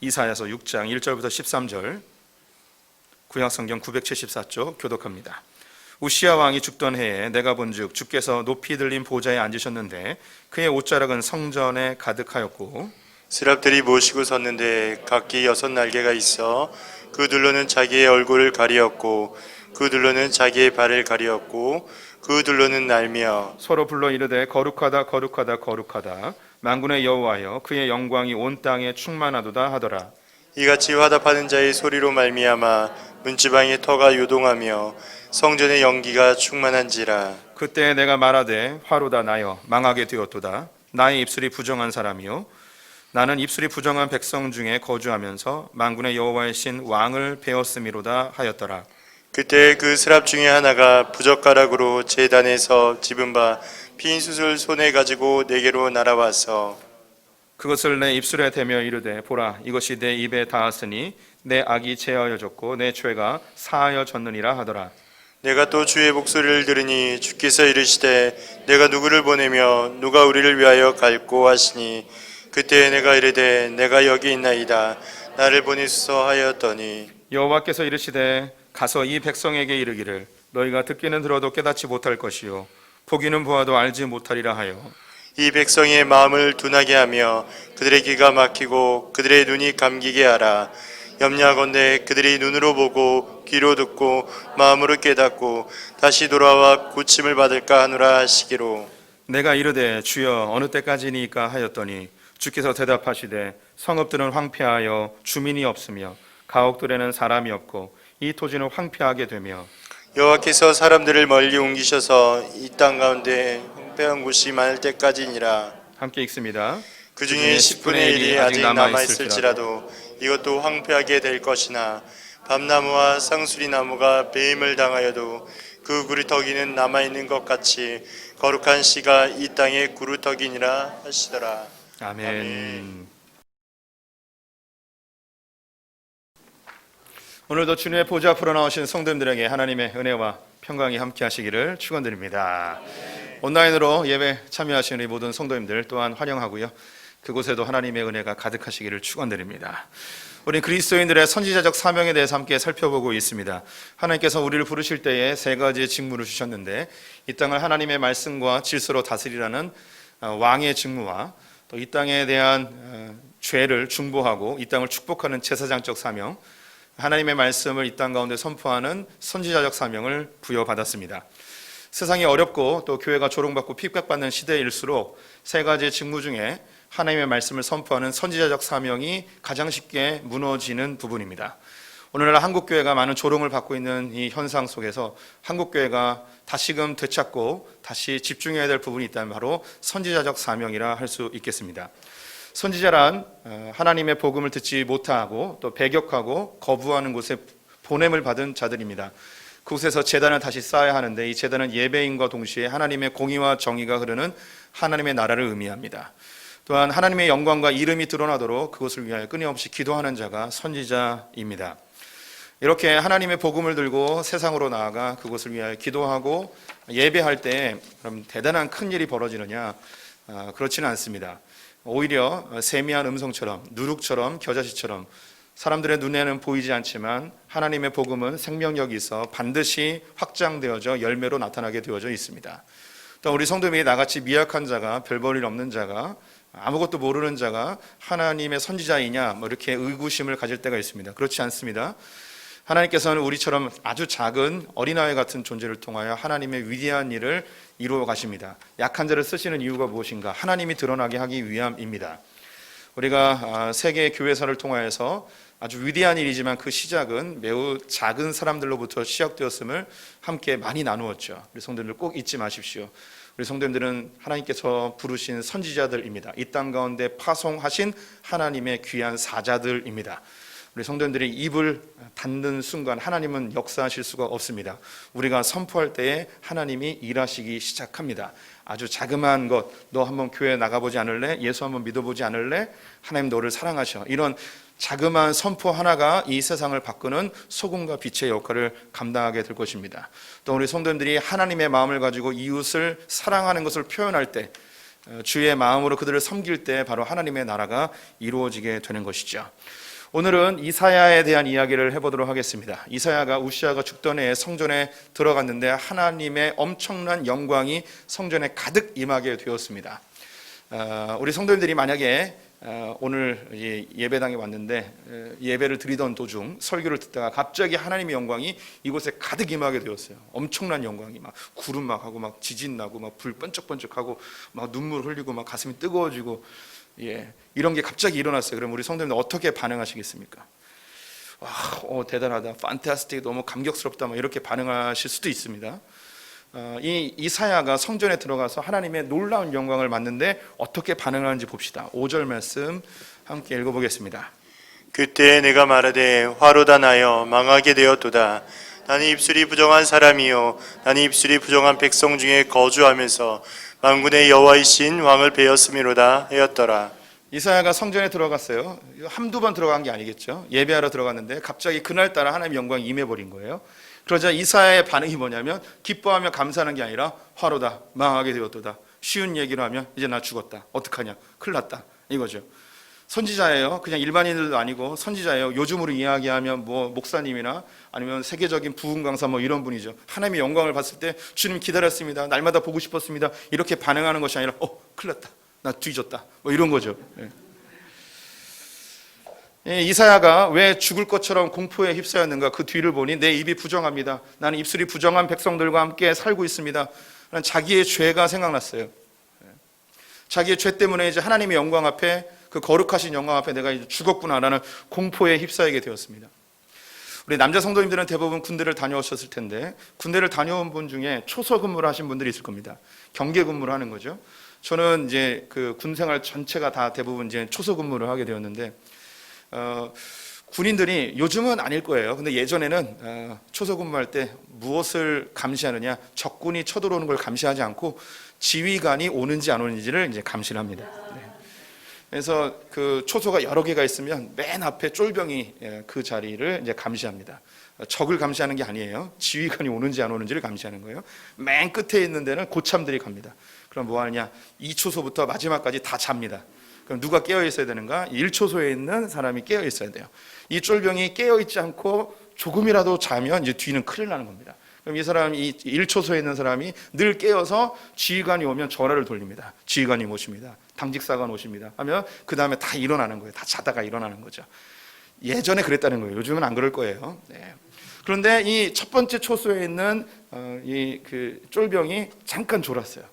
이사야서 6장 1절부터 13절, 구약성경 974쪽 교독합니다. 우시야 왕이 죽던 해에 내가 본즉 주께서 높이 들린 보좌에 앉으셨는데 그의 옷자락은 성전에 가득하였고 스랍들이 모시고 섰는데 각기 6날개가 있어 그 둘로는 자기의 얼굴을 가리었고 그 둘로는 자기의 발을 가리었고 그 둘로는 날며 서로 불러 이르되 거룩하다 거룩하다 거룩하다 만군의 여호와여 그의 영광이 온 땅에 충만하도다 하더라. 이같이 화답하는 자의 소리로 말미암아 문지방의 터가 요동하며 성전의 연기가 충만한지라. 그때 내가 말하되 화로다 나여 망하게 되었도다. 나의 입술이 부정한 사람이요 나는 입술이 부정한 백성 중에 거주하면서 만군의 여호와의 신 왕을 배웠음이로다 하였더라. 그때 그 스랍 중에 하나가 부젓가락으로 제단에서 집은 바 핀 숯을 손에 가지고 내게로 날아와서 그것을 내 입술에 대며 이르되 보라 이것이 내 입에 닿았으니 내 악이 제하여졌고 내 죄가 사하여졌느니라 하더라. 내가 또 주의 목소리를 들으니 주께서 이르시되 내가 누구를 보내며 누가 우리를 위하여 갈꼬 하시니 그때 내가 이르되 내가 여기 있나이다 나를 보내소서 하였더니 여호와께서 이르시되 가서 이 백성에게 이르기를 너희가 듣기는 들어도 깨닫지 못할 것이요 보기는 보아도 알지 못하리라 하여 이 백성의 마음을 둔하게 하며 그들의 귀가 막히고 그들의 눈이 감기게 하라. 염려하건대 그들이 눈으로 보고 귀로 듣고 마음으로 깨닫고 다시 돌아와 고침을 받을까 하노라 하시기로. 내가 이르되 주여 어느 때까지니까 하였더니 주께서 대답하시되 성읍들은 황폐하여 주민이 없으며 가옥들에는 사람이 없고 이 토지는 황폐하게 되며 여호와께서 사람들을 멀리 옮기셔서 이 땅 가운데 황폐한 곳이 많을 때까지니라. 함께 읽습니다. 그 중에 10분의 1이 아직 남아있을지라도 이것도 황폐하게 될 것이나 밤나무와 쌍수리나무가 배임을 당하여도 그 구루터기는 남아있는 것 같이 거룩한 씨가 이 땅의 구루터기니라 하시더라. 아멘. 오늘도 주님의 보좌 앞으로 나오신 성도님들에게 하나님의 은혜와 평강이 함께 하시기를 축원드립니다. 온라인으로 예배 참여하시는 모든 성도님들 또한 환영하고요. 그곳에도 하나님의 은혜가 가득하시기를 축원드립니다. 우리 그리스도인들의 선지자적 사명에 대해서 함께 살펴보고 있습니다. 하나님께서 우리를 부르실 때에 3가지의 직무를 주셨는데 이 땅을 하나님의 말씀과 질서로 다스리라는 왕의 직무와 또 이 땅에 대한 죄를 중보하고 이 땅을 축복하는 제사장적 사명, 하나님의 말씀을 이 땅 가운데 선포하는 선지자적 사명을 부여받았습니다. 세상이 어렵고 또 교회가 조롱받고 핍박받는 시대일수록 3가지의 직무 중에 하나님의 말씀을 선포하는 선지자적 사명이 가장 쉽게 무너지는 부분입니다. 오늘날 한국교회가 많은 조롱을 받고 있는 이 현상 속에서 한국교회가 다시금 되찾고 다시 집중해야 될 부분이 있다면 바로 선지자적 사명이라 할 수 있겠습니다. 선지자란 하나님의 복음을 듣지 못하고 또 배격하고 거부하는 곳에 보냄을 받은 자들입니다. 그곳에서 제단을 다시 쌓아야 하는데 이 제단은 예배인과 동시에 하나님의 공의와 정의가 흐르는 하나님의 나라를 의미합니다. 또한 하나님의 영광과 이름이 드러나도록 그것을 위하여 끊임없이 기도하는 자가 선지자입니다. 이렇게 하나님의 복음을 들고 세상으로 나아가 그것을 위하여 기도하고 예배할 때 그럼 대단한 큰 일이 벌어지느냐? 그렇지는 않습니다. 오히려 세미한 음성처럼 누룩처럼 겨자씨처럼 사람들의 눈에는 보이지 않지만 하나님의 복음은 생명력이 있어 반드시 확장되어져 열매로 나타나게 되어져 있습니다. 또 우리 성도님이 나같이 미약한 자가 별 볼 일 없는 자가 아무것도 모르는 자가 하나님의 선지자이냐 이렇게 의구심을 가질 때가 있습니다. 그렇지 않습니다. 하나님께서는 우리처럼 아주 작은 어린아이 같은 존재를 통하여 하나님의 위대한 일을 이루어 가십니다. 약한 자를 쓰시는 이유가 무엇인가? 하나님이 드러나게 하기 위함입니다. 우리가 세계 교회사를 통하여서 아주 위대한 일이지만 그 시작은 매우 작은 사람들로부터 시작되었음을 함께 많이 나누었죠. 우리 성도님들 꼭 잊지 마십시오. 우리 성도님들은 하나님께서 부르신 선지자들입니다. 이 땅 가운데 파송하신 하나님의 귀한 사자들입니다. 우리 성도님들이 입을 닫는 순간 하나님은 역사하실 수가 없습니다. 우리가 선포할 때에 하나님이 일하시기 시작합니다. 아주 자그마한 것, 너 한번 교회 나가보지 않을래? 예수 한번 믿어보지 않을래? 하나님 너를 사랑하셔. 이런 자그마한 선포 하나가 이 세상을 바꾸는 소금과 빛의 역할을 감당하게 될 것입니다. 또 우리 성도님들이 하나님의 마음을 가지고 이웃을 사랑하는 것을 표현할 때, 주의 마음으로 그들을 섬길 때 바로 하나님의 나라가 이루어지게 되는 것이죠. 오늘은 이사야에 대한 이야기를 해보도록 하겠습니다. 이사야가 우시아가 죽던 해에 성전에 들어갔는데 하나님의 엄청난 영광이 성전에 가득 임하게 되었습니다. 우리 성도님들이 만약에 오늘 예배당에 왔는데 예배를 드리던 도중 설교를 듣다가 갑자기 하나님의 영광이 이곳에 가득 임하게 되었어요. 엄청난 영광이 막 구름 막 하고 막 지진 나고 막 불 번쩍번쩍하고 막 눈물 흘리고 막 가슴이 뜨거워지고 이런 게 갑자기 일어났어요. 그럼 우리 성도님들 어떻게 반응하시겠습니까? 와, 대단하다, 판타스틱, 너무 감격스럽다, 뭐 이렇게 반응하실 수도 있습니다. 이 이사야가 성전에 들어가서 하나님의 놀라운 영광을 봤는데 어떻게 반응하는지 봅시다. 5절 말씀 함께 읽어보겠습니다. 그때 내가 말하되 화로다 나여 망하게 되었도다. 나는 입술이 부정한 사람이요 나는 입술이 부정한 백성 중에 거주하면서 만군의 여호와이신 왕을 배웠음이로다 하였더라. 이사야가 성전에 들어갔어요. 한두 번 들어간 게 아니겠죠. 예배하러 들어갔는데 갑자기 그날따라 하나님의 영광이 임해버린 거예요. 그러자 이사야의 반응이 뭐냐면 기뻐하며 감사하는 게 아니라 화로다, 망하게 되었도다. 쉬운 얘기로 하면 이제 나 죽었다, 어떡하냐, 큰일 났다, 이거죠. 선지자예요. 그냥 일반인들도 아니고 선지자예요. 요즘으로 이야기하면 뭐 목사님이나 아니면 세계적인 부흥 강사 뭐 이런 분이죠. 하나님의 영광을 봤을 때 주님 기다렸습니다, 날마다 보고 싶었습니다, 이렇게 반응하는 것이 아니라 큰일 났다, 나 뒤졌다, 뭐 이런 거죠. 이사야가 왜 죽을 것처럼 공포에 휩싸였는가? 그 뒤를 보니 내 입이 부정합니다, 나는 입술이 부정한 백성들과 함께 살고 있습니다 라는 자기의 죄가 생각났어요. 자기의 죄 때문에 이제 하나님의 영광 앞에, 그 거룩하신 영광 앞에 내가 이제 죽었구나라는 공포에 휩싸이게 되었습니다. 우리 남자 성도님들은 대부분 군대를 다녀오셨을 텐데 군대를 다녀온 분 중에 초소 근무를 하신 분들이 있을 겁니다. 경계 근무를 하는 거죠. 저는 이제 그 군 생활 전체가 다 대부분 이제 초소 근무를 하게 되었는데 군인들이 요즘은 아닐 거예요. 근데 예전에는 초소 근무할 때 무엇을 감시하느냐? 적군이 쳐들어오는 걸 감시하지 않고 지휘관이 오는지 안 오는지를 이제 감시를 합니다. 그래서 그 초소가 여러 개가 있으면 맨 앞에 쫄병이 그 자리를 이제 감시합니다. 적을 감시하는 게 아니에요. 지휘관이 오는지 안 오는지를 감시하는 거예요. 맨 끝에 있는 데는 고참들이 갑니다. 그럼 뭐 하느냐? 2초소부터 마지막까지 다 잡니다. 그럼 누가 깨어 있어야 되는가? 1초소에 있는 사람이 깨어 있어야 돼요. 이 쫄병이 깨어 있지 않고 조금이라도 자면 이제 뒤는 큰일 나는 겁니다. 그럼 이 사람이, 이 1초소에 있는 사람이 늘 깨어서 지휘관이 오면 전화를 돌립니다. 지휘관이 오십니다, 당직사관 오십니다 하면 그 다음에 다 일어나는 거예요. 다 자다가 일어나는 거죠. 예전에 그랬다는 거예요. 요즘은 안 그럴 거예요. 그런데 이 첫 번째 초소에 있는 그 쫄병이 잠깐 졸았어요.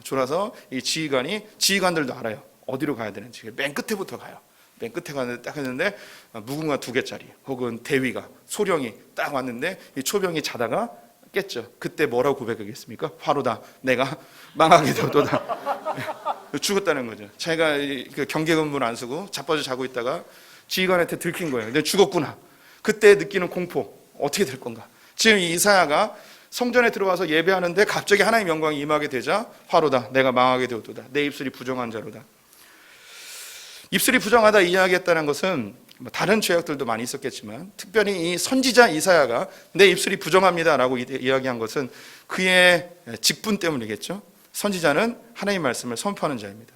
졸아서 이 지휘관들도 알아요, 어디로 가야 되는지. 맨 끝에부터 가요. 맨 끝에 가는데 딱 했는데 무궁화 2개짜리 혹은 대위가, 소령이 딱 왔는데 이 초병이 자다가 깼죠. 그때 뭐라고 고백하겠습니까? 화로다, 내가 망하게 되었도다. 죽었다는 거죠. 자기가 그 경계 근무를 안 쓰고 자빠져 자고 있다가 지휘관한테 들킨 거예요. 내가 죽었구나. 그때 느끼는 공포, 어떻게 될 건가? 지금 이 이사야가 성전에 들어와서 예배하는데 갑자기 하나님의 영광이 임하게 되자 화로다, 내가 망하게 되었도다, 내 입술이 부정한 자로다. 입술이 부정하다 이야기했다는 것은 다른 죄악들도 많이 있었겠지만 특별히 이 선지자 이사야가 내 입술이 부정합니다 라고 이야기한 것은 그의 직분 때문이겠죠. 선지자는 하나님의 말씀을 선포하는 자입니다.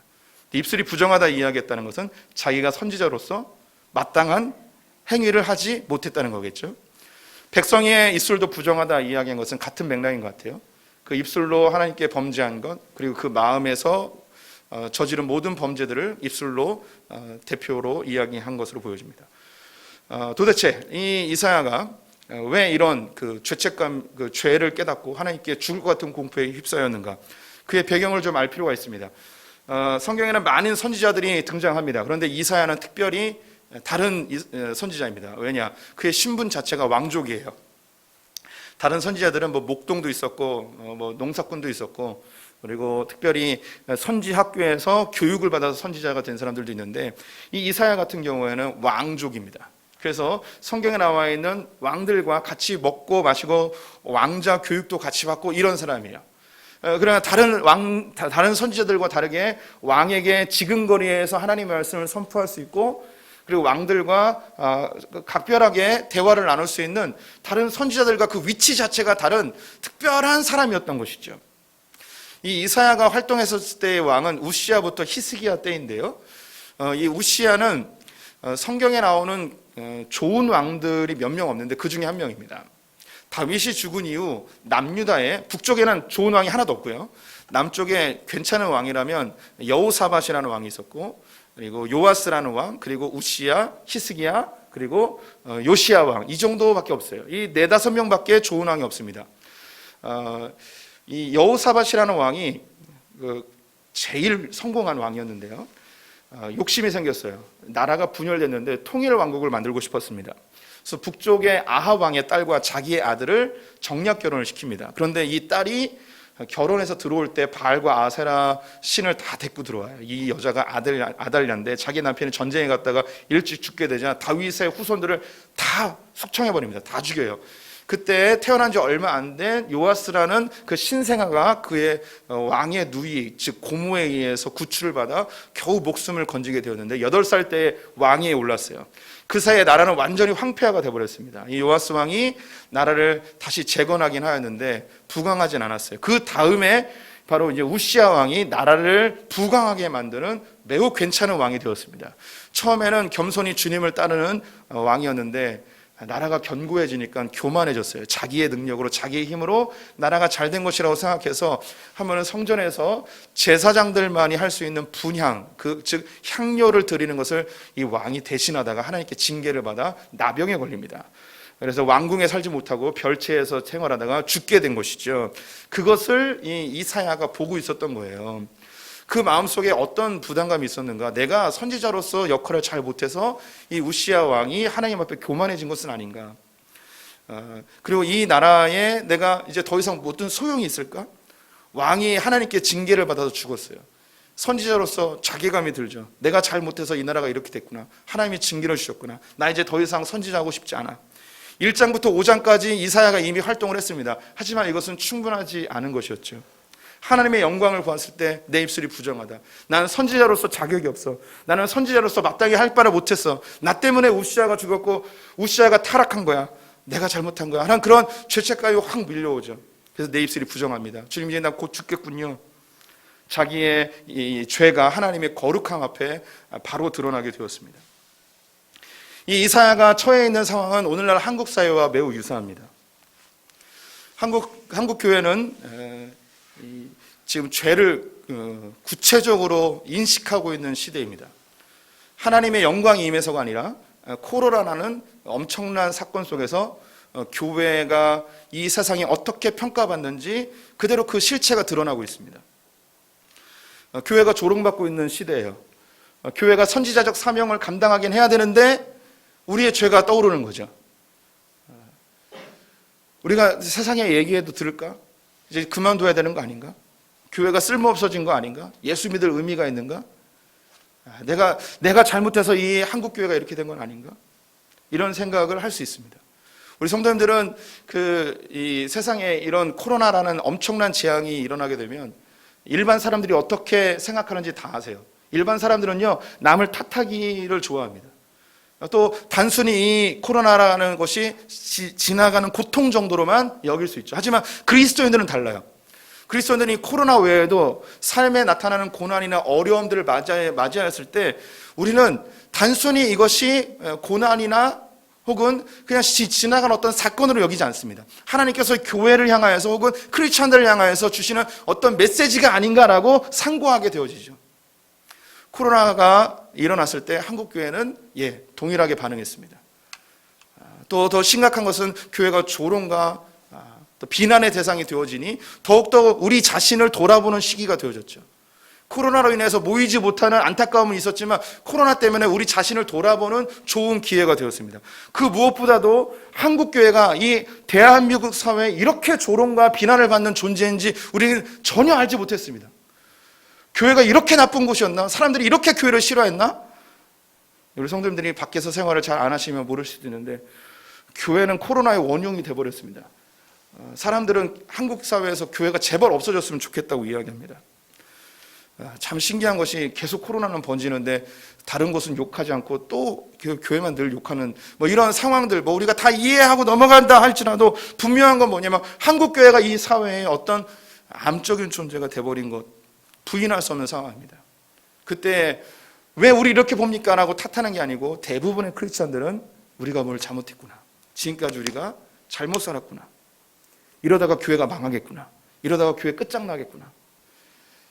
입술이 부정하다 이야기했다는 것은 자기가 선지자로서 마땅한 행위를 하지 못했다는 거겠죠. 백성의 입술도 부정하다 이야기한 것은 같은 맥락인 것 같아요. 그 입술로 하나님께 범죄한 것, 그리고 그 마음에서 저지른 모든 범죄들을 입술로 대표로 이야기한 것으로 보여집니다. 도대체 이 이사야가 왜 이런 그 죄책감, 그 죄를 깨닫고 하나님께 죽을 것 같은 공포에 휩싸였는가? 그의 배경을 좀 알 필요가 있습니다. 성경에는 많은 선지자들이 등장합니다. 그런데 이사야는 특별히 다른 선지자입니다. 왜냐? 그의 신분 자체가 왕족이에요. 다른 선지자들은 뭐 목동도 있었고 뭐 농사꾼도 있었고 그리고 특별히 선지 학교에서 교육을 받아서 선지자가 된 사람들도 있는데 이 이사야 같은 경우에는 왕족입니다. 그래서 성경에 나와 있는 왕들과 같이 먹고 마시고 왕자 교육도 같이 받고 이런 사람이에요. 그러나 다른 선지자들과 다르게 왕에게 지근거리에서 하나님의 말씀을 선포할 수 있고 그리고 왕들과 각별하게 대화를 나눌 수 있는 다른 선지자들과 그 위치 자체가 다른 특별한 사람이었던 것이죠. 이 이사야가 활동했을 때의 왕은 우시야부터 히스기야 때인데요. 이 우시야는 성경에 나오는 좋은 왕들이 몇 명 없는데 그 중에 한 명입니다. 다윗이 죽은 이후 남유다에 북쪽에는 좋은 왕이 하나도 없고요. 남쪽에 괜찮은 왕이라면 여호사밧이라는 왕이 있었고, 그리고 요아스라는 왕, 그리고 우시야, 히스기야, 그리고 요시야 왕, 이 정도밖에 없어요. 이 4-5명밖에 좋은 왕이 없습니다. 이 여호사밧이라는 왕이 제일 성공한 왕이었는데요. 욕심이 생겼어요. 나라가 분열됐는데 통일 왕국을 만들고 싶었습니다. 그래서 북쪽의 아합 왕의 딸과 자기의 아들을 정략 결혼을 시킵니다. 그런데 이 딸이 결혼해서 들어올 때 바알과 아세라 신을 다 데리고 들어와요. 이 여자가 아달랴인데 자기 남편이 전쟁에 갔다가 일찍 죽게 되자 다윗의 후손들을 다 숙청해버립니다. 다 죽여요. 그때 태어난 지 얼마 안 된 요아스라는 그 신생아가 그의 왕의 누이, 즉 고모에 의해서 구출을 받아 겨우 목숨을 건지게 되었는데 8살 때 왕위에 올랐어요. 그 사이에 나라는 완전히 황폐화가 되어버렸습니다. 이 요아스 왕이 나라를 다시 재건하긴 하였는데 부강하진 않았어요. 그 다음에 바로 이제 우시야 왕이 나라를 부강하게 만드는 매우 괜찮은 왕이 되었습니다. 처음에는 겸손히 주님을 따르는 왕이었는데 나라가 견고해지니까 교만해졌어요. 자기의 능력으로, 자기의 힘으로 나라가 잘된 것이라고 생각해서 하면은 성전에서 제사장들만이 할 수 있는 분향, 즉 향료를 드리는 것을 이 왕이 대신하다가 하나님께 징계를 받아 나병에 걸립니다. 그래서 왕궁에 살지 못하고 별채에서 생활하다가 죽게 된 것이죠. 그것을 이 이사야가 보고 있었던 거예요. 그 마음속에 어떤 부담감이 있었는가? 내가 선지자로서 역할을 잘 못해서 이 우시야 왕이 하나님 앞에 교만해진 것은 아닌가? 그리고 이 나라에 내가 이제 더 이상 어떤 소용이 있을까? 왕이 하나님께 징계를 받아서 죽었어요. 선지자로서 자괴감이 들죠. 내가 잘 못해서 이 나라가 이렇게 됐구나. 하나님이 징계를 주셨구나. 나 이제 더 이상 선지자하고 싶지 않아. 1장부터 5장까지 이사야가 이미 활동을 했습니다. 하지만 이것은 충분하지 않은 것이었죠. 하나님의 영광을 보았을 때 내 입술이 부정하다. 나는 선지자로서 자격이 없어. 나는 선지자로서 마땅히 할 바를 못했어. 나 때문에 우시아가 죽었고 우시아가 타락한 거야. 내가 잘못한 거야. 하는 그런 죄책감이 확 밀려오죠. 그래서 내 입술이 부정합니다. 주님 이제 나 곧 죽겠군요. 자기의 이 죄가 하나님의 거룩함 앞에 바로 드러나게 되었습니다. 이 이사야가 처해 있는 상황은 오늘날 한국 사회와 매우 유사합니다. 한국 교회는 지금 죄를 구체적으로 인식하고 있는 시대입니다. 하나님의 영광이 임해서가 아니라 코로나라는 엄청난 사건 속에서 교회가 이 세상이 어떻게 평가받는지 그대로 그 실체가 드러나고 있습니다. 교회가 조롱받고 있는 시대예요. 교회가 선지자적 사명을 감당하긴 해야 되는데 우리의 죄가 떠오르는 거죠. 우리가 세상에 얘기해도 들을까? 이제 그만둬야 되는 거 아닌가? 교회가 쓸모없어진 거 아닌가? 예수 믿을 의미가 있는가? 내가 잘못해서 이 한국 교회가 이렇게 된 건 아닌가? 이런 생각을 할 수 있습니다. 우리 성도님들은 이 세상에 이런 코로나라는 엄청난 재앙이 일어나게 되면 일반 사람들이 어떻게 생각하는지 다 아세요. 일반 사람들은요, 남을 탓하기를 좋아합니다. 또 단순히 이 코로나라는 것이 지나가는 고통 정도로만 여길 수 있죠. 하지만 그리스도인들은 달라요. 그리스도인들이 코로나 외에도 삶에 나타나는 고난이나 어려움들을 맞이하였을 때 우리는 단순히 이것이 고난이나 혹은 그냥 지나간 어떤 사건으로 여기지 않습니다. 하나님께서 교회를 향하여서 혹은 크리스찬들을 향하여서 주시는 어떤 메시지가 아닌가라고 상고하게 되어지죠. 코로나가 일어났을 때 한국 교회는 동일하게 반응했습니다. 또 더 심각한 것은 교회가 조롱과 또 비난의 대상이 되어지니 더욱더 우리 자신을 돌아보는 시기가 되어졌죠. 코로나로 인해서 모이지 못하는 안타까움은 있었지만 코로나 때문에 우리 자신을 돌아보는 좋은 기회가 되었습니다. 그 무엇보다도 한국 교회가 이 대한민국 사회에 이렇게 조롱과 비난을 받는 존재인지 우리는 전혀 알지 못했습니다. 교회가 이렇게 나쁜 곳이었나? 사람들이 이렇게 교회를 싫어했나? 우리 성도님들이 밖에서 생활을 잘 안 하시면 모를 수도 있는데 교회는 코로나의 원흉이 되어버렸습니다. 사람들은 한국 사회에서 교회가 제발 없어졌으면 좋겠다고 이야기합니다. 참 신기한 것이 계속 코로나는 번지는데 다른 곳은 욕하지 않고 또 교회만 늘 욕하는 이런 상황들 우리가 다 이해하고 넘어간다 할지라도 분명한 건 뭐냐면 한국 교회가 이 사회에 어떤 암적인 존재가 돼버린 것 부인할 수 없는 상황입니다. 그때 왜 우리 이렇게 봅니까? 라고 탓하는 게 아니고 대부분의 크리스찬들은 우리가 뭘 잘못했구나, 지금까지 우리가 잘못 살았구나, 이러다가 교회가 망하겠구나, 이러다가 교회 끝장나겠구나.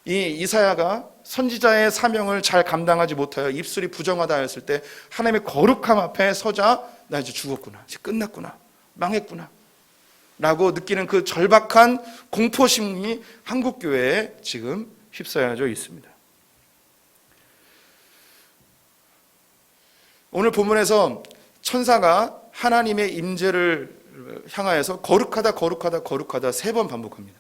이 이사야가 선지자의 사명을 잘 감당하지 못하여 입술이 부정하다 했을 때 하나님의 거룩함 앞에 서자 나 이제 죽었구나, 이제 끝났구나, 망했구나 라고 느끼는 그 절박한 공포심이 한국교회에 지금 휩싸여져 있습니다. 오늘 본문에서 천사가 하나님의 임재를 향하여서 거룩하다 거룩하다 거룩하다 3번 반복합니다.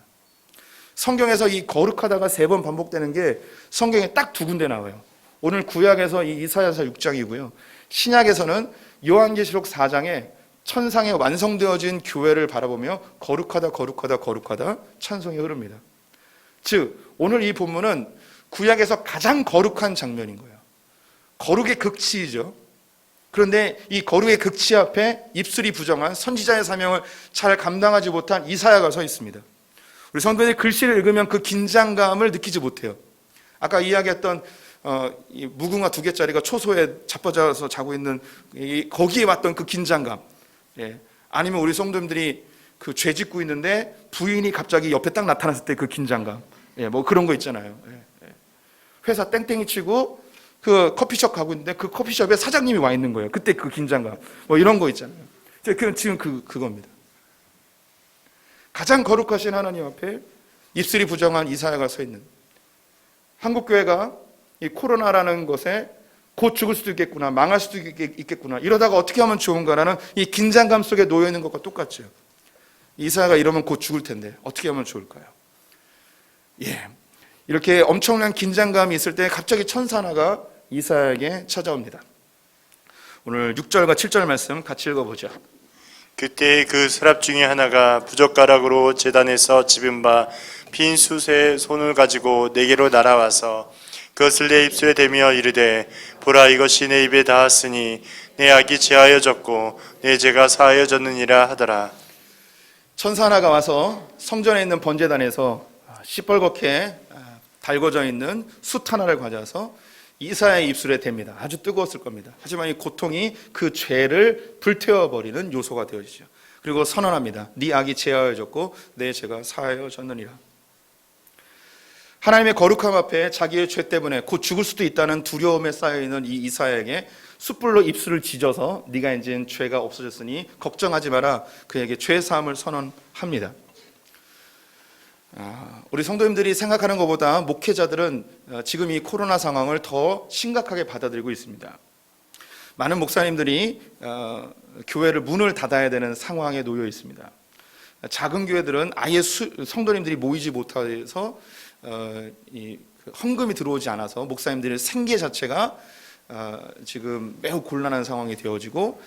성경에서 이 거룩하다가 3번 반복되는 게 성경에 딱 2군데 나와요. 오늘 구약에서 이 이사야서 6장이고요. 신약에서는 요한계시록 4장에 천상에 완성되어진 교회를 바라보며 거룩하다 거룩하다 거룩하다 찬송이 흐릅니다. 즉 오늘 이 본문은 구약에서 가장 거룩한 장면인 거예요. 거룩의 극치이죠. 그런데 이 거룩의 극치 앞에 입술이 부정한 선지자의 사명을 잘 감당하지 못한 이사야가 서 있습니다. 우리 성도들이 글씨를 읽으면 그 긴장감을 느끼지 못해요. 아까 이야기했던 이 무궁화 2개짜리가 초소에 자빠져서 자고 있는 거기에 왔던 그 긴장감, 아니면 우리 성도님들이 그 죄 짓고 있는데 부인이 갑자기 옆에 딱 나타났을 때 그 긴장감, 뭐 그런 거 있잖아요. 회사 땡땡이 치고 그 커피숍 가고 있는데 그 커피숍에 사장님이 와 있는 거예요. 그때 그 긴장감, 뭐 이런 거 있잖아요. 지금 그겁니다. 가장 거룩하신 하나님 앞에 입술이 부정한 이사야가 서 있는 한국교회가 이 코로나라는 것에 곧 죽을 수도 있겠구나, 망할 수도 있겠구나, 이러다가 어떻게 하면 좋은가라는 이 긴장감 속에 놓여 있는 것과 똑같죠. 이사야가 이러면 곧 죽을 텐데 어떻게 하면 좋을까요? 이렇게 엄청난 긴장감이 있을 때 갑자기 천사 하나가 이사야에게 찾아옵니다. 오늘 6절과 7절 말씀 같이 읽어보죠. 그때 그 서랍 중에 하나가 부젓가락으로 제단에서 집은 바 빈 숯에 손을 가지고 내게로 날아와서 그것을 내 입술에 대며 이르되 보라 이것이 내 입에 닿았으니 내 악이 제하여졌고 내 죄가 사하여졌느니라 하더라. 천사 하나가 와서 성전에 있는 번제단에서 시뻘겋게 달궈져 있는 숯 하나를 가져와서 이사야의 입술에 댑니다. 아주 뜨거웠을 겁니다. 하지만 이 고통이 그 죄를 불태워버리는 요소가 되어지죠. 그리고 선언합니다. 네 악이 제하여졌고 내 죄가 사하여졌느니라. 하나님의 거룩함 앞에 자기의 죄 때문에 곧 죽을 수도 있다는 두려움에 쌓여있는 이 이사야에게 숯불로 입술을 지져서 네가 이제 죄가 없어졌으니 걱정하지 마라, 그에게 죄 사함을 선언합니다. 우리 성도님들이 생각하는 것보다 목회자들은 지금 이 코로나 상황을 더 심각하게 받아들이고 있습니다. 많은 목사님들이 교회를 문을 닫아야 되는 상황에 놓여 있습니다. 작은 교회들은 아예 성도님들이 모이지 못해서 헌금이 들어오지 않아서 목사님들의 생계 자체가 지금 매우 곤란한 상황이 되어지고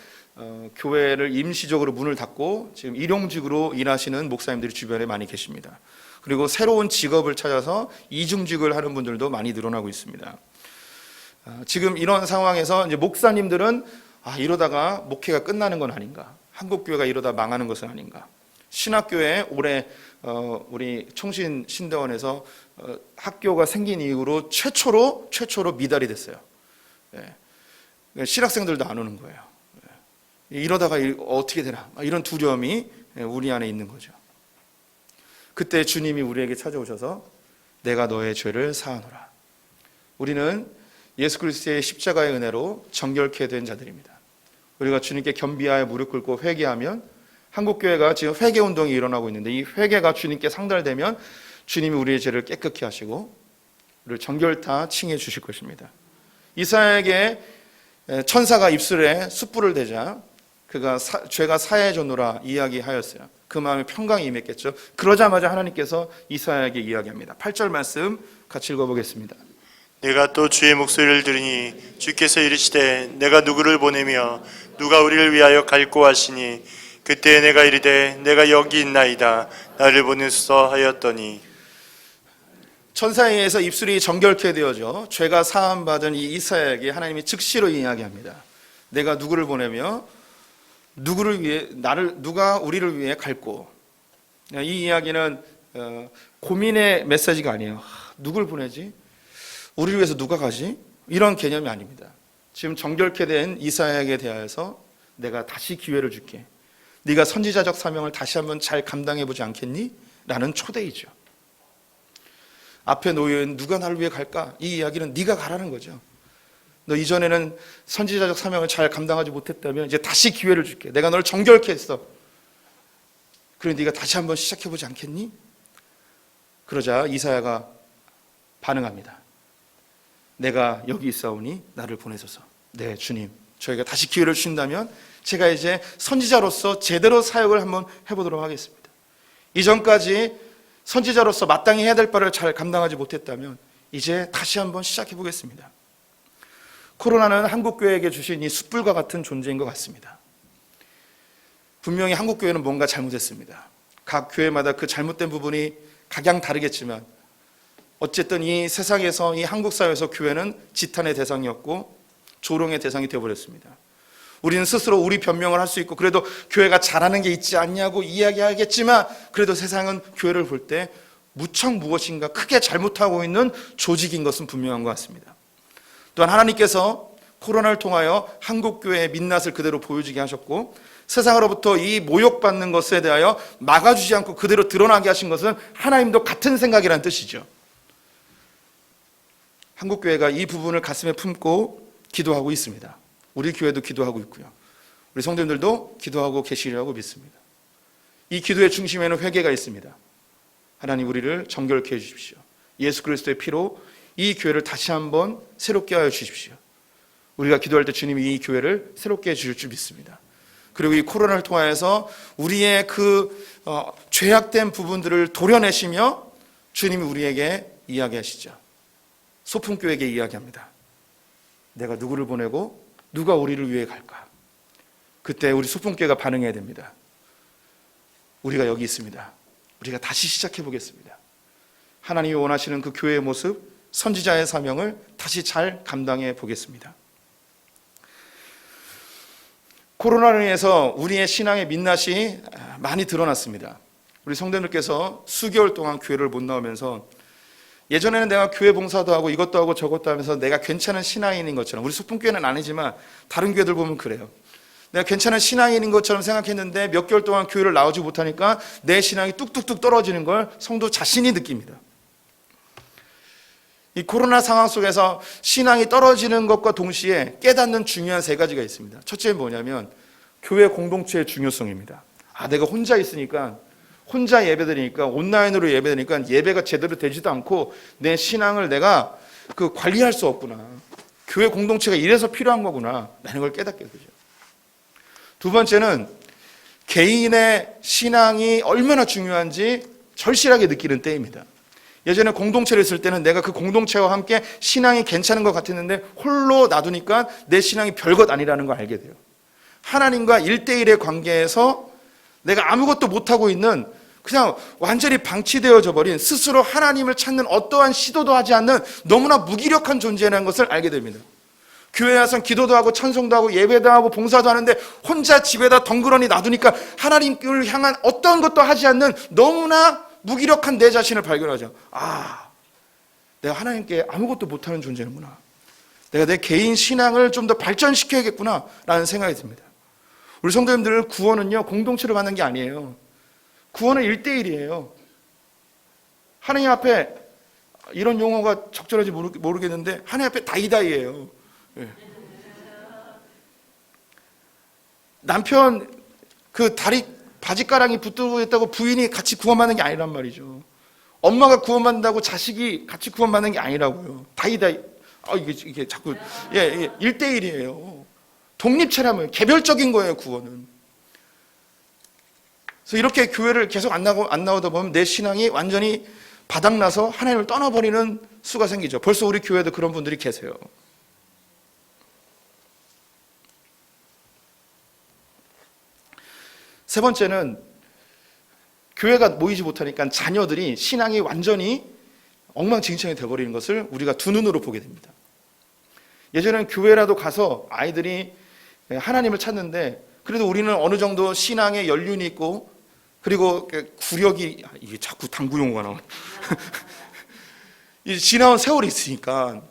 교회를 임시적으로 문을 닫고 지금 일용직으로 일하시는 목사님들이 주변에 많이 계십니다. 그리고 새로운 직업을 찾아서 이중직을 하는 분들도 많이 늘어나고 있습니다. 지금 이런 상황에서 이제 목사님들은 이러다가 목회가 끝나는 건 아닌가, 한국교회가 이러다 망하는 것은 아닌가. 신학교에 올해 우리 총신 신대원에서 학교가 생긴 이후로 최초로 미달이 됐어요. 실학생들도 안 오는 거예요. 이러다가 어떻게 되나, 이런 두려움이 우리 안에 있는 거죠. 그때 주님이 우리에게 찾아오셔서 내가 너의 죄를 사하노라. 우리는 예수 그리스도의 십자가의 은혜로 정결케 된 자들입니다. 우리가 주님께 겸비하여 무릎 꿇고 회개하면, 한국교회가 지금 회개운동이 일어나고 있는데 이 회개가 주님께 상달되면 주님이 우리의 죄를 깨끗게 하시고 우리를 정결다 칭해 주실 것입니다. 이사야에게 천사가 입술에 숯불을 대자 그가 죄가 사해졌노라 이야기하였어요. 그 마음에 평강이 임했겠죠. 그러자마자 하나님께서 이사야에게 이야기합니다. 8절 말씀 같이 읽어보겠습니다. 내가 또 주의 목소리를 들으니 주께서 이르시되 내가 누구를 보내며 누가 우리를 위하여 갈고 하시니 그때 내가 이르되 내가 여기 있나이다 나를 보내소서 하였더니. 천사에 의해서 입술이 정결케 되어져 죄가 사함받은 이 이사야에게 하나님이 즉시로 이야기합니다. 내가 누구를 보내며 누구를 위해 누가 우리를 위해 갈고. 이 이야기는 고민의 메시지가 아니에요. 누굴 보내지? 우리를 위해서 누가 가지? 이런 개념이 아닙니다. 지금 정결케 된 이사야에게 대하여서 내가 다시 기회를 줄게. 네가 선지자적 사명을 다시 한번 잘 감당해보지 않겠니? 라는 초대이죠. 앞에 놓여있는 누가 날 위해 갈까? 이 이야기는 네가 가라는 거죠. 너 이전에는 선지자적 사명을 잘 감당하지 못했다면 이제 다시 기회를 줄게. 내가 널 정결케 했어. 그래 네가 다시 한번 시작해보지 않겠니? 그러자 이사야가 반응합니다. 내가 여기 있사오니 나를 보내소서. 네 주님, 저희가 다시 기회를 주신다면 제가 이제 선지자로서 제대로 사역을 한번 해보도록 하겠습니다. 이전까지 선지자로서 마땅히 해야 될 바를 잘 감당하지 못했다면 이제 다시 한번 시작해 보겠습니다. 코로나는 한국교회에게 주신 이 숯불과 같은 존재인 것 같습니다. 분명히 한국교회는 뭔가 잘못했습니다. 각 교회마다 그 잘못된 부분이 각양 다르겠지만 어쨌든 이 세상에서, 이 한국 사회에서 교회는 지탄의 대상이었고 조롱의 대상이 되어버렸습니다. 우리는 스스로 우리 변명을 할 수 있고 그래도 교회가 잘하는 게 있지 않냐고 이야기하겠지만 그래도 세상은 교회를 볼 때 무척 무엇인가 크게 잘못하고 있는 조직인 것은 분명한 것 같습니다. 또한 하나님께서 코로나를 통하여 한국교회의 민낯을 그대로 보여주게 하셨고 세상으로부터 이 모욕받는 것에 대하여 막아주지 않고 그대로 드러나게 하신 것은 하나님도 같은 생각이라는 뜻이죠. 한국교회가 이 부분을 가슴에 품고 기도하고 있습니다. 우리 교회도 기도하고 있고요. 우리 성도님들도 기도하고 계시리라고 믿습니다. 이 기도의 중심에는 회개가 있습니다. 하나님 우리를 정결케 해주십시오. 예수 그리스도의 피로 이 교회를 다시 한번 새롭게 하여 주십시오. 우리가 기도할 때 주님이 이 교회를 새롭게 해주실 줄 믿습니다. 그리고 이 코로나를 통하여서 우리의 그 죄악된 부분들을 도려내시며 주님이 우리에게 이야기하시죠. 소품교회에게 이야기합니다. 내가 누구를 보내고 누가 우리를 위해 갈까? 그때 우리 소품교회가 반응해야 됩니다. 우리가 여기 있습니다. 우리가 다시 시작해 보겠습니다. 하나님이 원하시는 그 교회의 모습, 선지자의 사명을 다시 잘 감당해 보겠습니다. 코로나로 인해서 우리의 신앙의 민낯이 많이 드러났습니다. 우리 성도님들께서 수개월 동안 교회를 못 나오면서 예전에는 내가 교회 봉사도 하고 이것도 하고 저것도 하면서 내가 괜찮은 신앙인인 것처럼, 우리 소품교회는 아니지만 다른 교회들 보면 그래요. 내가 괜찮은 신앙인인 것처럼 생각했는데 몇 개월 동안 교회를 나오지 못하니까 내 신앙이 뚝뚝뚝 떨어지는 걸 성도 자신이 느낍니다. 이 코로나 상황 속에서 신앙이 떨어지는 것과 동시에 깨닫는 중요한 세 가지가 있습니다. 첫째는 뭐냐면 교회 공동체의 중요성입니다. 내가 혼자 있으니까, 혼자 예배드리니까, 온라인으로 예배드리니까 예배가 제대로 되지도 않고 내 신앙을 내가 관리할 수 없구나. 교회 공동체가 이래서 필요한 거구나 라는 걸 깨닫게 되죠. 두 번째는 개인의 신앙이 얼마나 중요한지 절실하게 느끼는 때입니다. 예전에 공동체를 있을 때는 내가 그 공동체와 함께 신앙이 괜찮은 것 같았는데 홀로 놔두니까 내 신앙이 별것 아니라는 걸 알게 돼요. 하나님과 1대1의 관계에서 내가 아무것도 못하고 있는, 그냥 완전히 방치되어져 버린, 스스로 하나님을 찾는 어떠한 시도도 하지 않는 너무나 무기력한 존재라는 것을 알게 됩니다. 교회에 와서 기도도 하고 찬송도 하고 예배도 하고 봉사도 하는데 혼자 집에다 덩그러니 놔두니까 하나님을 향한 어떤 것도 하지 않는 너무나 무기력한 내 자신을 발견하죠. 내가 하나님께 아무것도 못하는 존재는구나. 내가 내 개인 신앙을 좀 더 발전시켜야겠구나 라는 생각이 듭니다. 우리 성도님들, 구원은요 공동체로 받는 게 아니에요. 구원은 1대1이에요. 하나님 앞에, 이런 용어가 적절한지 모르겠는데 하나님 앞에 다이다이예요. 남편 그 다리 바지가랑이 붙들고 있다고 부인이 같이 구원받는 게 아니란 말이죠. 엄마가 구원받는다고 자식이 같이 구원받는 게 아니라고요. 다이다이. 이게 자꾸 1대1이에요. 독립체라면 개별적인 거예요, 구원은. 그래서 이렇게 교회를 계속 안 나오다 보면 내 신앙이 완전히 바닥나서 하나님을 떠나버리는 수가 생기죠. 벌써 우리 교회도 그런 분들이 계세요. 세 번째는 교회가 모이지 못하니까 자녀들이 신앙이 완전히 엉망진창이 되어버리는 것을 우리가 두 눈으로 보게 됩니다. 예전에는 교회라도 가서 아이들이 하나님을 찾는데 그래도 우리는 어느 정도 신앙의 연륜이 있고 그리고 구력이, 이게 자꾸 당구 용어가 나오네. 지나온 세월이 있으니까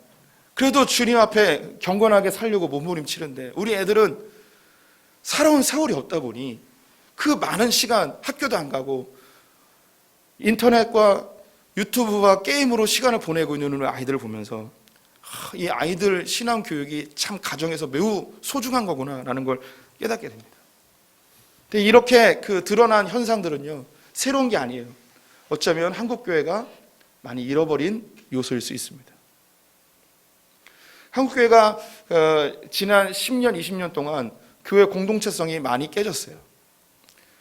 그래도 주님 앞에 경건하게 살려고 몸부림치는데 우리 애들은 살아온 세월이 없다 보니 그 많은 시간 학교도 안 가고 인터넷과 유튜브와 게임으로 시간을 보내고 있는 아이들을 보면서 이 아이들 신앙 교육이 참 가정에서 매우 소중한 거구나라는 걸 깨닫게 됩니다. 근데 이렇게 드러난 현상들은요, 새로운 게 아니에요. 어쩌면 한국 교회가 많이 잃어버린 요소일 수 있습니다. 한국 교회가 지난 10년, 20년 동안 교회 공동체성이 많이 깨졌어요.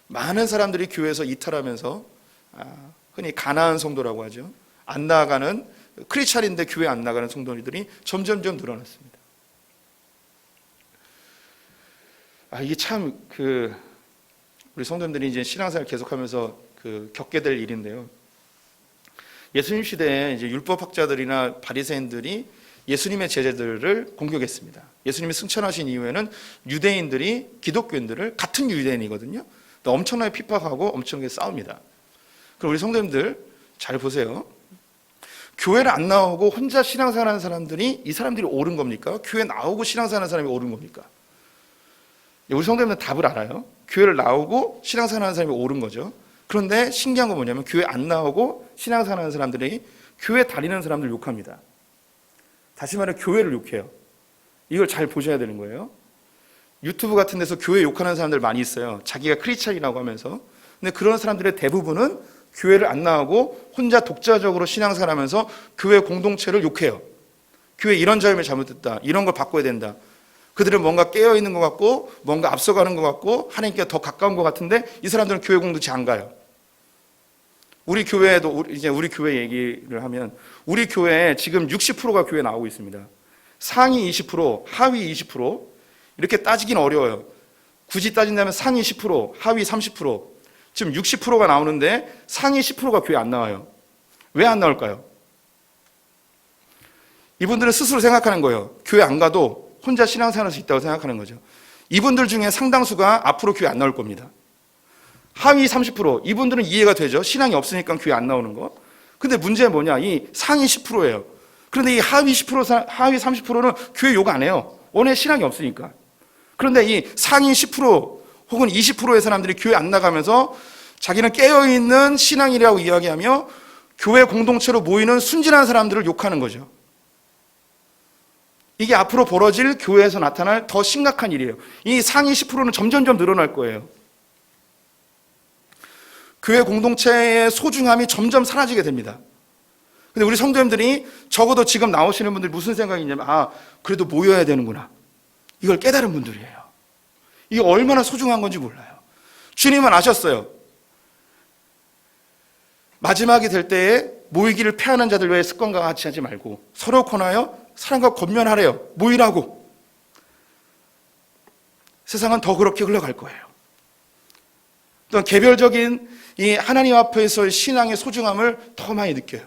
많은 사람들이 교회에서 이탈하면서 흔히 가나안 성도라고 하죠. 안 나아가는 크리스찬인데 교회 안 나가는 성도들이 점점점 늘어났습니다. 이게 참 우리 성도님들이 이제 신앙생활 계속하면서 겪게 될 일인데요. 예수님 시대에 이제 율법학자들이나 바리새인들이 예수님의 제자들을 공격했습니다. 예수님이 승천하신 이후에는 유대인들이 기독교인들을 같은 유대인이거든요. 엄청나게 핍박하고 엄청나게 싸웁니다. 그럼 우리 성도님들 잘 보세요. 교회를 안 나오고 혼자 신앙생활하는 사람들이 이 사람들이 옳은 겁니까? 교회 나오고 신앙생활하는 사람이 옳은 겁니까? 우리 성도님들은 답을 알아요. 교회를 나오고 신앙생활하는 사람이 옳은 거죠. 그런데 신기한 건 뭐냐면 교회 안 나오고 신앙생활하는 사람들이 교회 다니는 사람들 욕합니다. 다시 말해 교회를 욕해요. 이걸 잘 보셔야 되는 거예요. 유튜브 같은 데서 교회 욕하는 사람들 많이 있어요. 자기가 크리스찬이라고 하면서. 근데 그런 사람들의 대부분은 교회를 안 나오고 혼자 독자적으로 신앙생활하면서 교회 공동체를 욕해요. 교회 이런 점이 잘못됐다. 이런 걸 바꿔야 된다. 그들은 뭔가 깨어있는 것 같고 뭔가 앞서가는 것 같고 하나님께 더 가까운 것 같은데 이 사람들은 교회 공동체 안 가요. 우리 교회도 이제 우리 교회 얘기를 하면 우리 교회에 지금 60%가 교회 나오고 있습니다. 상위 20%, 하위 20% 이렇게 따지긴 어려워요. 굳이 따진다면 상위 10%, 하위 30%, 지금 60%가 나오는데 상위 10%가 교회 안 나와요. 왜 안 나올까요? 이분들은 스스로 생각하는 거예요. 교회 안 가도 혼자 신앙생활할 수 있다고 생각하는 거죠. 이분들 중에 상당수가 앞으로 교회 안 나올 겁니다. 하위 30%, 이분들은 이해가 되죠. 신앙이 없으니까 교회 안 나오는 거. 근데 문제는 뭐냐? 이 상위 10%예요. 그런데 이 하위 10%, 하위 30%는 교회 욕 안 해요. 원래 신앙이 없으니까. 그런데 이 상위 10% 혹은 20%의 사람들이 교회 안 나가면서 자기는 깨어있는 신앙이라고 이야기하며 교회 공동체로 모이는 순진한 사람들을 욕하는 거죠. 이게 앞으로 벌어질 교회에서 나타날 더 심각한 일이에요. 이 상위 10%는 점점점 늘어날 거예요. 교회 공동체의 소중함이 점점 사라지게 됩니다. 근데 우리 성도님들이 적어도 지금 나오시는 분들이 무슨 생각이 있냐면 그래도 모여야 되는구나. 이걸 깨달은 분들이에요. 이게 얼마나 소중한 건지 몰라요. 주님은 아셨어요. 마지막이 될 때에 모이기를 패하는 자들 외에 습관과 같이 하지 말고 서로 권하여 사랑과 권면하래요. 모이라고. 세상은 더 그렇게 흘러갈 거예요. 또한 개별적인 이 하나님 앞에서의 신앙의 소중함을 더 많이 느껴요.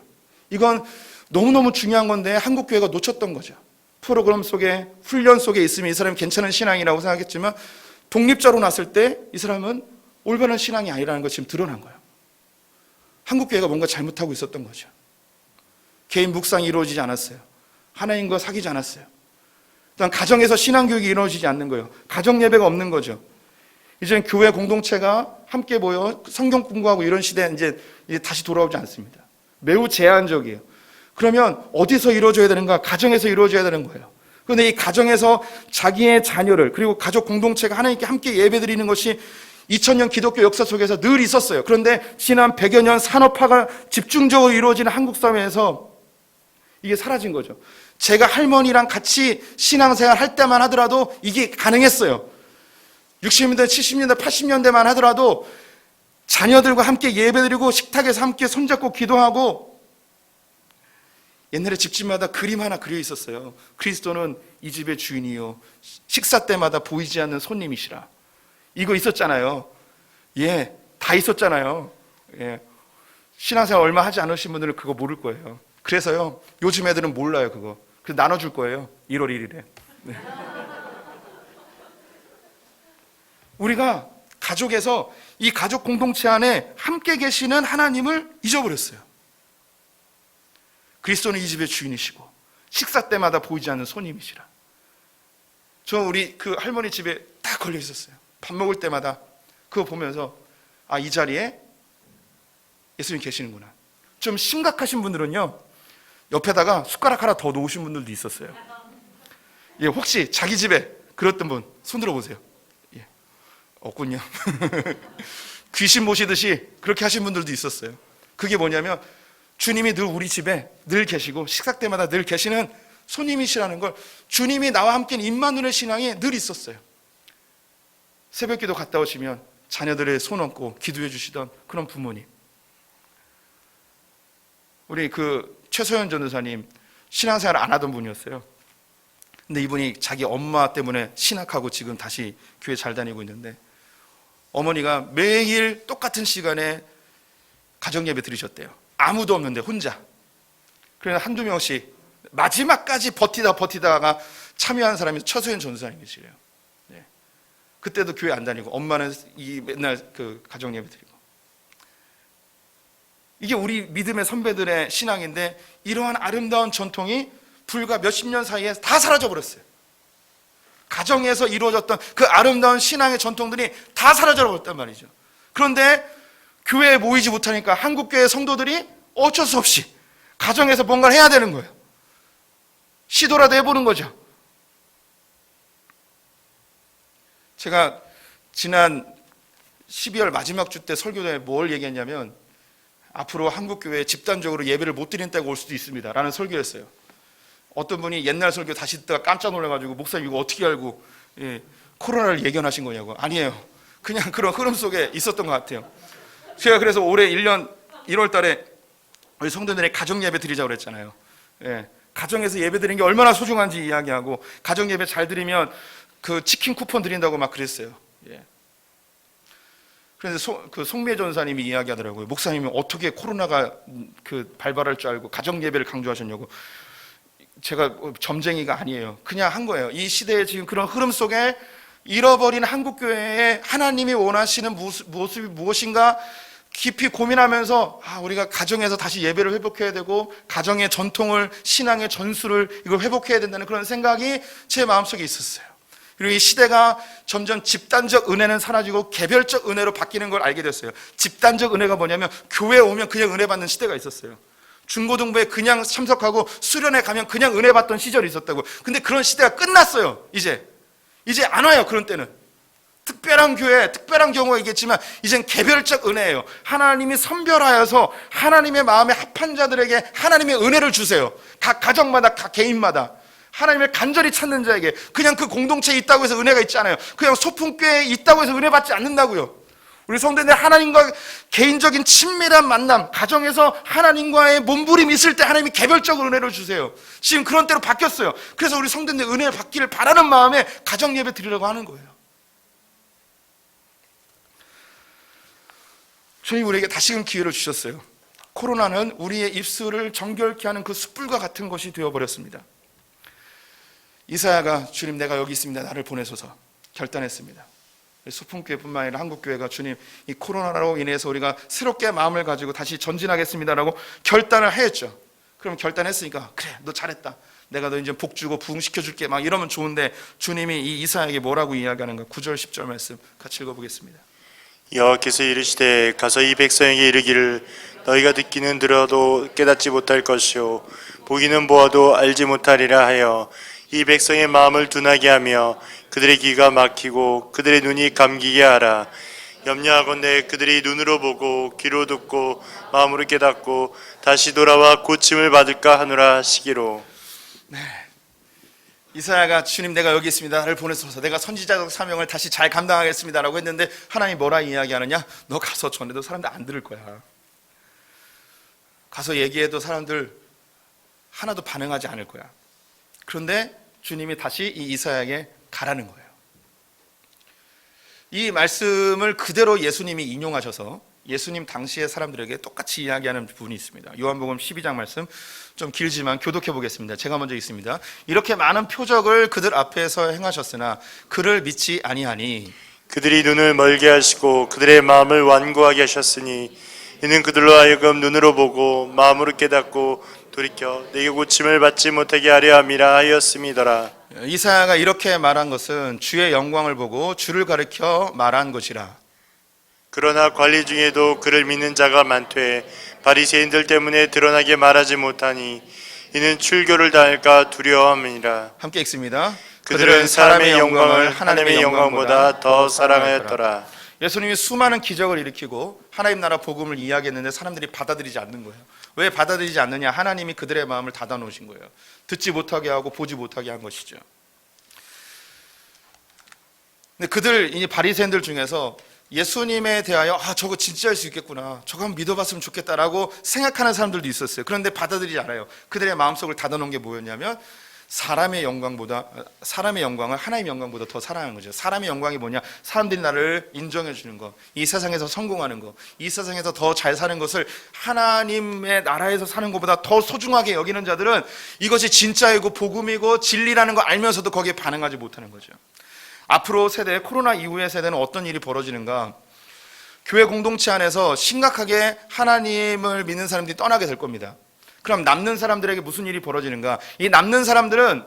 이건 너무너무 중요한 건데 한국 교회가 놓쳤던 거죠. 프로그램 속에 훈련 속에 있으면 이 사람이 괜찮은 신앙이라고 생각했지만 독립자로 났을 때 이 사람은 올바른 신앙이 아니라는 것 지금 드러난 거예요. 한국 교회가 뭔가 잘못하고 있었던 거죠. 개인 묵상이 이루어지지 않았어요. 하나님과 사귀지 않았어요. 또한 가정에서 신앙 교육이 이루어지지 않는 거예요. 가정 예배가 없는 거죠. 이제 교회 공동체가 함께 모여 성경 공부하고 이런 시대에 이제 다시 돌아오지 않습니다. 매우 제한적이에요. 그러면 어디서 이루어져야 되는가? 가정에서 이루어져야 되는 거예요. 그런데 이 가정에서 자기의 자녀를 그리고 가족 공동체가 하나님께 함께 예배드리는 것이 2000년 기독교 역사 속에서 늘 있었어요. 그런데 지난 100여 년 산업화가 집중적으로 이루어지는 한국 사회에서 이게 사라진 거죠. 제가 할머니랑 같이 신앙생활 할 때만 하더라도 이게 가능했어요. 60년대, 70년대, 80년대만 하더라도 자녀들과 함께 예배드리고 식탁에서 함께 손잡고 기도하고 옛날에 집집마다 그림 하나 그려 있었어요. 그리스도는 이 집의 주인이요 식사 때마다 보이지 않는 손님이시라. 이거 있었잖아요. 예, 다 있었잖아요. 예, 신앙생활 얼마 하지 않으신 분들은 그거 모를 거예요. 그래서요, 요즘 애들은 몰라요, 그거. 그래서 나눠줄 거예요, 1월 1일에. 네. 우리가 가족에서 이 가족 공동체 안에 함께 계시는 하나님을 잊어버렸어요. 그리스도는 이 집의 주인이시고 식사 때마다 보이지 않는 손님이시라. 저 우리 그 할머니 집에 딱 걸려 있었어요. 밥 먹을 때마다 그거 보면서 아, 이 자리에 예수님 계시는구나. 좀 심각하신 분들은요, 옆에다가 숟가락 하나 더 놓으신 분들도 있었어요. 예, 혹시 자기 집에 그랬던 분 손 들어보세요. 예, 없군요. 귀신 모시듯이 그렇게 하신 분들도 있었어요. 그게 뭐냐면 주님이 늘 우리 집에 늘 계시고 식사 때마다 늘 계시는 손님이시라는 걸, 주님이 나와 함께 임마누엘 신앙이 늘 있었어요. 새벽기도 갔다 오시면 자녀들의 손 얹고 기도해 주시던 그런 부모님. 우리 그 최소연 전도사님 신앙생활 안 하던 분이었어요. 근데 이분이 자기 엄마 때문에 신학하고 지금 다시 교회 잘 다니고 있는데, 어머니가 매일 똑같은 시간에 가정예배 드리셨대요. 아무도 없는데 혼자. 그래서 한두 명씩 마지막까지 버티다가 참여한 사람이 최소연 전도사님이시래요. 네. 그때도 교회 안 다니고 엄마는 이 맨날 그 가정예배 드리고. 이게 우리 믿음의 선배들의 신앙인데, 이러한 아름다운 전통이 불과 몇십 년 사이에 다 사라져 버렸어요. 가정에서 이루어졌던 그 아름다운 신앙의 전통들이 다 사라져 버렸단 말이죠. 그런데 교회에 모이지 못하니까 한국교회 성도들이 어쩔 수 없이 가정에서 뭔가를 해야 되는 거예요. 시도라도 해보는 거죠. 제가 지난 12월 마지막 주 때 설교에 뭘 얘기했냐면, 앞으로 한국교회에 집단적으로 예배를 못 드리는 때가 올 수도 있습니다 라는 설교였어요. 어떤 분이 옛날 설교 다시 듣다가 깜짝 놀라가지고, 목사님 이거 어떻게 알고 코로나를 예견하신 거냐고. 아니에요. 그냥 그런 흐름 속에 있었던 것 같아요. 제가 그래서 올해 1년 1월 달에 우리 성도들의 가정 예배 드리자고 그랬잖아요. 가정에서 예배 드리는 게 얼마나 소중한지 이야기하고, 가정 예배 잘 드리면 그 치킨 쿠폰 드린다고 막 그랬어요. 그래서 그 송미애 전사님이 이야기하더라고요. 목사님이 어떻게 코로나가 그 발발할 줄 알고 가정 예배를 강조하셨냐고. 제가 점쟁이가 아니에요. 그냥 한 거예요. 이 시대의 지금 그런 흐름 속에 잃어버린 한국교회에 하나님이 원하시는 모습이 무엇인가 깊이 고민하면서, 우리가 가정에서 다시 예배를 회복해야 되고, 가정의 전통을, 신앙의 전수를 이걸 회복해야 된다는 그런 생각이 제 마음속에 있었어요. 그리고 이 시대가 점점 집단적 은혜는 사라지고 개별적 은혜로 바뀌는 걸 알게 됐어요. 집단적 은혜가 뭐냐면, 교회에 오면 그냥 은혜 받는 시대가 있었어요. 중고등부에 그냥 참석하고 수련회 가면 그냥 은혜 받던 시절이 있었다고. 근데 그런 시대가 끝났어요. 이제 안 와요. 그런 때는 특별한 교회, 특별한 경우가 있겠지만 이젠 개별적 은혜예요. 하나님이 선별하여서 하나님의 마음에 합한 자들에게 하나님의 은혜를 주세요. 각 가정마다, 각 개인마다 하나님을 간절히 찾는 자에게. 그냥 그 공동체에 있다고 해서 은혜가 있지 않아요. 그냥 소품교회에 있다고 해서 은혜 받지 않는다고요. 우리 성도들 하나님과 개인적인 친밀한 만남, 가정에서 하나님과의 몸부림이 있을 때 하나님이 개별적으로 은혜를 주세요. 지금 그런 때로 바뀌었어요. 그래서 우리 성도들 은혜를 받기를 바라는 마음에 가정 예배 드리려고 하는 거예요. 주님 우리에게 다시금 기회를 주셨어요. 코로나는 우리의 입술을 정결케 하는 그 숯불과 같은 것이 되어버렸습니다. 이사야가 주님 내가 여기 있습니다, 나를 보내소서 결단했습니다. 소품교회뿐만 아니라 한국교회가 주님 이 코로나로 인해서 우리가 새롭게 마음을 가지고 다시 전진하겠습니다라고 결단을 했죠. 그럼 결단했으니까 그래 너 잘했다, 내가 너 이제 복 주고 부흥시켜줄게 막 이러면 좋은데, 주님이 이 이사야에게 뭐라고 이야기하는가. 9절 10절 말씀 같이 읽어보겠습니다. 여호와께서 이르시되 가서 이 백성에게 이르기를 너희가 듣기는 들어도 깨닫지 못할 것이요 보기는 보아도 알지 못하리라 하여 이 백성의 마음을 둔하게 하며 그들의 귀가 막히고 그들의 눈이 감기게 하라. 염려하건대 그들이 눈으로 보고 귀로 듣고 마음으로 깨닫고 다시 돌아와 고침을 받을까 하노라 하시기로. 이사야가 주님 내가 여기 있습니다, 나를 보내소서, 내가 선지자적 사명을 다시 잘 감당하겠습니다 라고 했는데, 하나님 뭐라 이야기하느냐. 너 가서 전해도 사람들 안 들을 거야. 가서 얘기해도 사람들 하나도 반응하지 않을 거야. 그런데 주님이 다시 이 이사야에게 가라는 거예요. 이 말씀을 그대로 예수님이 인용하셔서 예수님 당시의 사람들에게 똑같이 이야기하는 부분이 있습니다. 요한복음 12장 말씀 좀 길지만 교독해 보겠습니다. 제가 먼저 읽습니다. 이렇게 많은 표적을 그들 앞에서 행하셨으나 그를 믿지 아니하니 그들이 눈을 멀게 하시고 그들의 마음을 완고하게 하셨으니 이는 그들로 하여금 눈으로 보고 마음으로 깨닫고 돌이켜 내게 고침을 받지 못하게 하려 함이라 하였음이더라. 이사야가 이렇게 말한 것은 주의 영광을 보고 주를 가리켜 말한 것이라. 그러나 관리 중에도 그를 믿는 자가 많되 바리새인들 때문에 드러나게 말하지 못하니 이는 출교를 당할까 두려워함이니라. 함께 읽습니다. 그들은 사람의 영광을 하나님의 영광보다 더 사랑하였더라. 예수님이 수많은 기적을 일으키고 하나님 나라 복음을 이야기했는데 사람들이 받아들이지 않는 거예요. 왜 받아들이지 않느냐? 하나님이 그들의 마음을 닫아 놓으신 거예요. 듣지 못하게 하고 보지 못하게 한 것이죠. 근데 그들 이 바리새인들 중에서 예수님에 대하여 저거 진짜 할 수 있겠구나, 저거 한번 믿어봤으면 좋겠다라고 생각하는 사람들도 있었어요. 그런데 받아들이지 않아요. 그들의 마음속을 닫아놓은 게 뭐였냐면 사람의 영광을 하나님의 영광보다 더 사랑하는 거죠. 사람의 영광이 뭐냐? 사람들이 나를 인정해 주는 거, 이 세상에서 성공하는 거, 이 세상에서 더 잘 사는 것을 하나님의 나라에서 사는 것보다 더 소중하게 여기는 자들은 이것이 진짜이고 복음이고 진리라는 거 알면서도 거기에 반응하지 못하는 거죠. 앞으로 세대, 코로나 이후의 세대는 어떤 일이 벌어지는가? 교회 공동체 안에서 심각하게 하나님을 믿는 사람들이 떠나게 될 겁니다. 그럼 남는 사람들에게 무슨 일이 벌어지는가? 이 남는 사람들은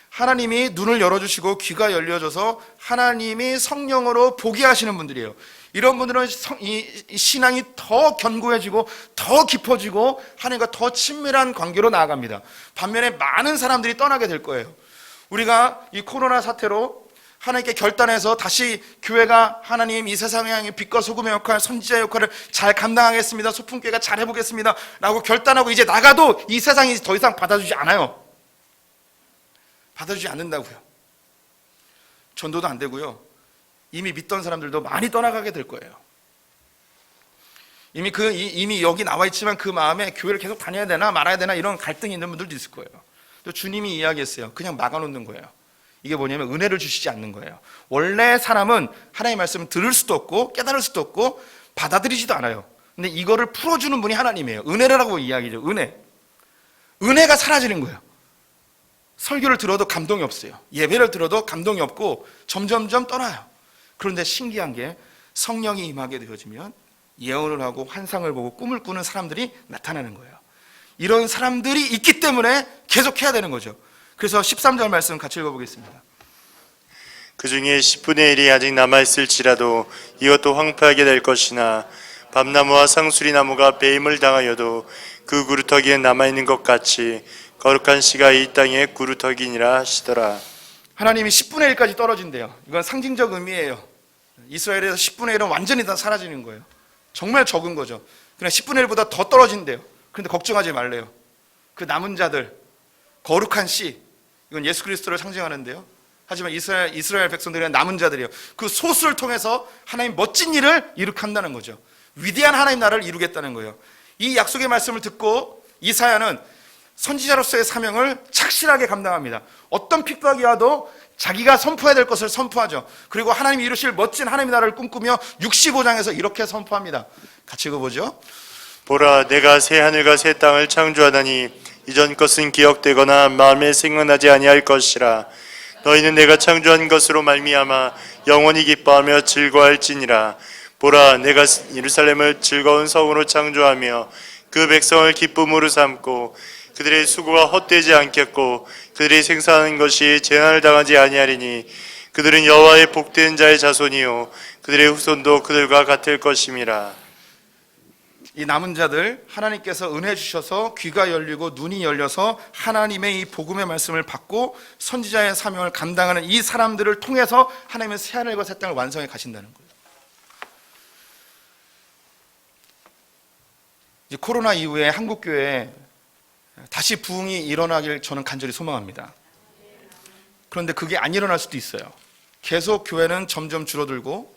하나님이 눈을 열어주시고 귀가 열려져서 하나님이 성령으로 보게 하시는 분들이에요. 이런 분들은 이 신앙이 더 견고해지고 더 깊어지고 하나님과 더 친밀한 관계로 나아갑니다. 반면에 많은 사람들이 떠나게 될 거예요. 우리가 이 코로나 사태로 하나님께 결단해서 다시 교회가 하나님 이 세상을 향해 빛과 소금의 역할, 선지자의 역할을 잘 감당하겠습니다, 소품교회가 잘 해보겠습니다 라고 결단하고 이제 나가도 이 세상이 더 이상 받아주지 않아요. 받아주지 않는다고요. 전도도 안 되고요. 이미 믿던 사람들도 많이 떠나가게 될 거예요. 이미 여기 나와 있지만 그 마음에 교회를 계속 다녀야 되나 말아야 되나 이런 갈등이 있는 분들도 있을 거예요. 또 주님이 이야기했어요. 그냥 막아놓는 거예요. 이게 뭐냐면 은혜를 주시지 않는 거예요. 원래 사람은 하나님의 말씀을 들을 수도 없고 깨달을 수도 없고 받아들이지도 않아요. 근데 이거를 풀어주는 분이 하나님이에요. 은혜라고 이야기죠. 은혜가 사라지는 거예요. 설교를 들어도 감동이 없어요. 예배를 들어도 감동이 없고 점점점 떠나요. 그런데 신기한 게 성령이 임하게 되어지면 예언을 하고 환상을 보고 꿈을 꾸는 사람들이 나타나는 거예요. 이런 사람들이 있기 때문에 계속 해야 되는 거죠. 그래서 13절 말씀 같이 읽어보겠습니다. 그 중에 10분의 1이 아직 남아있을지라도 이것도 황폐하게 될 것이나 밤나무와 상수리나무가 배임을 당하여도 그 구루터기에 남아있는 것 같이 거룩한 씨가 이 땅에 구루터기니라 하시더라. 하나님이 10분의 1까지 떨어진대요. 이건 상징적 의미예요. 이스라엘에서 10분의 1은 완전히 다 사라지는 거예요. 정말 적은 거죠. 그냥 10분의 1보다 더 떨어진대요. 그런데 걱정하지 말래요. 그 남은 자들, 거룩한 씨, 이건 예수 그리스도를 상징하는데요. 하지만 이스라엘 백성들은 남은 자들이에요. 그 소수를 통해서 하나님 멋진 일을 이룩한다는 거죠. 위대한 하나님 나라를 이루겠다는 거예요. 이 약속의 말씀을 듣고 이사야는 선지자로서의 사명을 착실하게 감당합니다. 어떤 핍박이 와도 자기가 선포해야 될 것을 선포하죠. 그리고 하나님이 이루실 멋진 하나님의 나라를 꿈꾸며 65장에서 이렇게 선포합니다. 같이 읽어보죠. 보라, 내가 새 하늘과 새 땅을 창조하다니 이전 것은 기억되거나 마음에 생각나지 아니할 것이라. 너희는 내가 창조한 것으로 말미암아 영원히 기뻐하며 즐거워할지니라. 보라, 내가 예루살렘을 즐거운 성으로 창조하며 그 백성을 기쁨으로 삼고 그들의 수고가 헛되지 않겠고 그들이 생산하는 것이 재난을 당하지 아니하리니 그들은 여호와의 복된 자의 자손이요 그들의 후손도 그들과 같을 것임이라. 이 남은 자들 하나님께서 은혜 주셔서 귀가 열리고 눈이 열려서 하나님의 이 복음의 말씀을 받고 선지자의 사명을 감당하는 이 사람들을 통해서 하나님은 새하늘과 새 땅을 완성해 가신다는 거예요. 이제 코로나 이후에 한국 교회에 다시 부흥이 일어나길 저는 간절히 소망합니다. 그런데 그게 안 일어날 수도 있어요. 계속 교회는 점점 줄어들고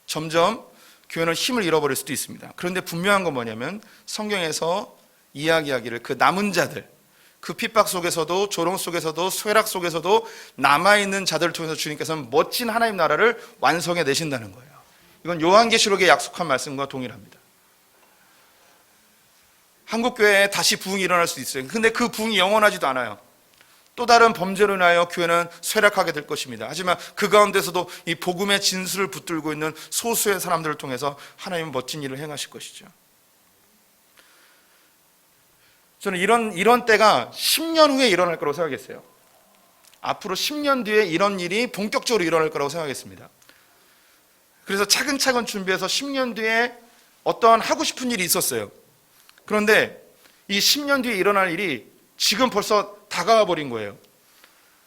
점점 교회는 힘을 잃어버릴 수도 있습니다. 그런데 분명한 건 뭐냐면 성경에서 이야기하기를 그 남은 자들, 그 핍박 속에서도 조롱 속에서도 쇠락 속에서도 남아있는 자들을 통해서 주님께서는 멋진 하나님 나라를 완성해 내신다는 거예요. 이건 요한계시록에 약속한 말씀과 동일합니다. 한국교회에 다시 부흥이 일어날 수도 있어요. 근데 그 부흥이 영원하지도 않아요. 또 다른 범죄로 인하여 교회는 쇠락하게 될 것입니다. 하지만 그 가운데서도 이 복음의 진수를 붙들고 있는 소수의 사람들을 통해서 하나님은 멋진 일을 행하실 것이죠. 저는 이런 때가 10년 후에 일어날 거라고 생각했어요. 앞으로 10년 뒤에 이런 일이 본격적으로 일어날 거라고 생각했습니다. 그래서 차근차근 준비해서 10년 뒤에 어떤 하고 싶은 일이 있었어요. 그런데 이 10년 뒤에 일어날 일이 지금 벌써 다가와 버린 거예요.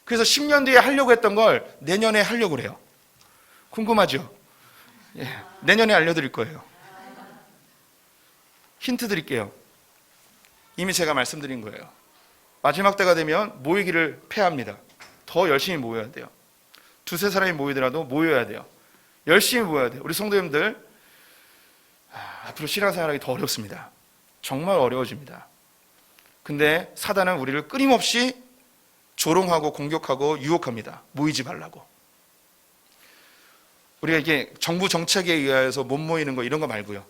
그래서 10년 뒤에 하려고 했던 걸 내년에 하려고 그래요. 궁금하죠? 예, 내년에 알려드릴 거예요. 힌트 드릴게요. 이미 제가 말씀드린 거예요. 마지막 때가 되면 모이기를 폐합니다. 더 열심히 모여야 돼요. 두세 사람이 모이더라도 모여야 돼요. 열심히 모여야 돼요. 우리 성도님들, 앞으로 신앙생활하기 더 어렵습니다. 정말 어려워집니다. 근데 사단은 우리를 끊임없이 조롱하고 공격하고 유혹합니다. 모이지 말라고. 우리가 이게 정부 정책에 의해서 못 모이는 거 이런 거 말고요.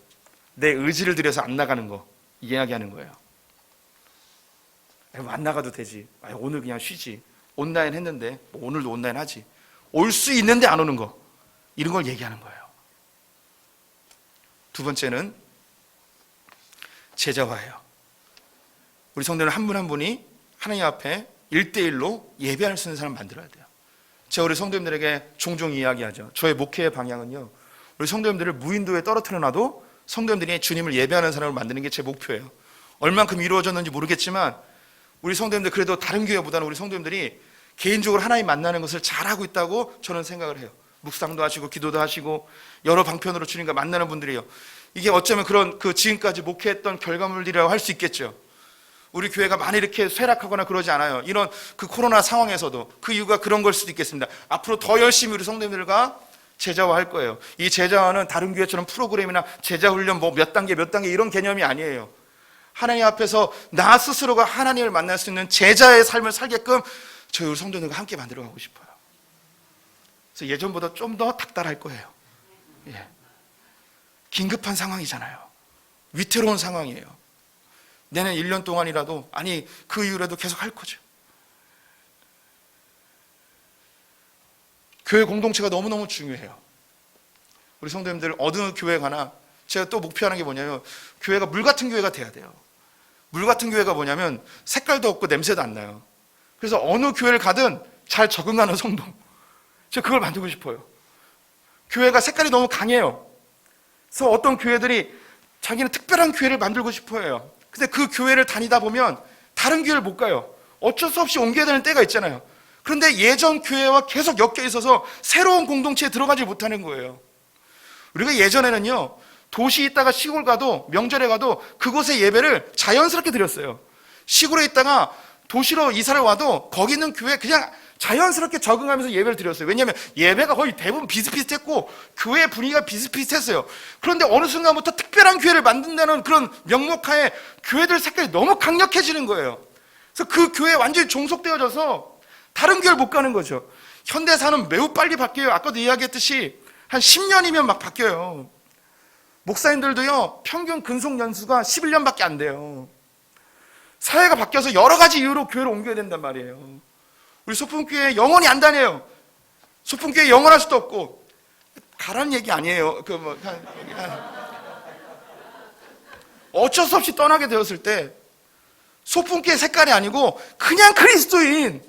내 의지를 들여서 안 나가는 거 이야기하는 거예요. 안 나가도 되지. 오늘 그냥 쉬지. 온라인 했는데 뭐 오늘도 온라인 하지. 올 수 있는데 안 오는 거 이런 걸 얘기하는 거예요. 두 번째는 제자화예요. 우리 성도는 한 분 한 분이 하나님 앞에 1대1로 예배할 수 있는 사람 만들어야 돼요. 제가 우리 성도님들에게 종종 이야기하죠. 저의 목회의 방향은요, 우리 성도님들을 무인도에 떨어뜨려 놔도 성도님들이 주님을 예배하는 사람을 만드는 게 제 목표예요. 얼만큼 이루어졌는지 모르겠지만 우리 성도님들, 그래도 다른 교회보다는 우리 성도님들이 개인적으로 하나님 만나는 것을 잘하고 있다고 저는 생각을 해요. 묵상도 하시고 기도도 하시고 여러 방편으로 주님과 만나는 분들이에요. 이게 어쩌면 그런 지금까지 목회했던 결과물이라고 할 수 있겠죠. 우리 교회가 많이 이렇게 쇠락하거나 그러지 않아요. 이런 코로나 상황에서도 그 이유가 그런 걸 수도 있겠습니다. 앞으로 더 열심히 우리 성도님들과 제자화할 거예요. 이 제자화는 다른 교회처럼 프로그램이나 제자훈련 뭐 몇 단계 이런 개념이 아니에요. 하나님 앞에서 나 스스로가 하나님을 만날 수 있는 제자의 삶을 살게끔 저희 우리 성도들과 함께 만들어가고 싶어요. 그래서 예전보다 좀 더 닥달할 거예요. 예. 긴급한 상황이잖아요. 위태로운 상황이에요. 내년 1년 동안이라도, 아니 그 이후라도 계속 할 거죠. 교회 공동체가 너무너무 중요해요. 우리 성도님들 어느 교회 가나 제가 또 목표하는 게 뭐냐면, 교회가 물 같은 교회가 돼야 돼요. 물 같은 교회가 뭐냐면 색깔도 없고 냄새도 안 나요. 그래서 어느 교회를 가든 잘 적응하는 성도, 제가 그걸 만들고 싶어요. 교회가 색깔이 너무 강해요. 그래서 어떤 교회들이 자기는 특별한 교회를 만들고 싶어 해요. 근데 그 교회를 다니다 보면 다른 교회를 못 가요. 어쩔 수 없이 옮겨야 되는 때가 있잖아요. 그런데 예전 교회와 계속 엮여 있어서 새로운 공동체에 들어가지 못하는 거예요. 우리가 예전에는요, 도시에 있다가 시골 가도, 명절에 가도 그곳의 예배를 자연스럽게 드렸어요. 시골에 있다가 도시로 이사를 와도 거기 있는 교회 그냥 자연스럽게 적응하면서 예배를 드렸어요. 왜냐하면 예배가 거의 대부분 비슷비슷했고 교회 분위기가 비슷비슷했어요. 그런데 어느 순간부터 특별한 교회를 만든다는 그런 명목하에 교회들 색깔이 너무 강력해지는 거예요. 그래서 그 교회에 완전히 종속되어져서 다른 교회를 못 가는 거죠. 현대사는 매우 빨리 바뀌어요. 아까도 이야기했듯이 한 10년이면 막 바뀌어요. 목사님들도요, 평균 근속 연수가 11년밖에 안 돼요. 사회가 바뀌어서 여러 가지 이유로 교회를 옮겨야 된단 말이에요. 우리 소풍교회 영원히 안 다녀요. 소풍교회 영원할 수도 없고. 가라는 얘기 아니에요. 어쩔 수 없이 떠나게 되었을 때 소풍교회 색깔이 아니고 그냥 그리스도인,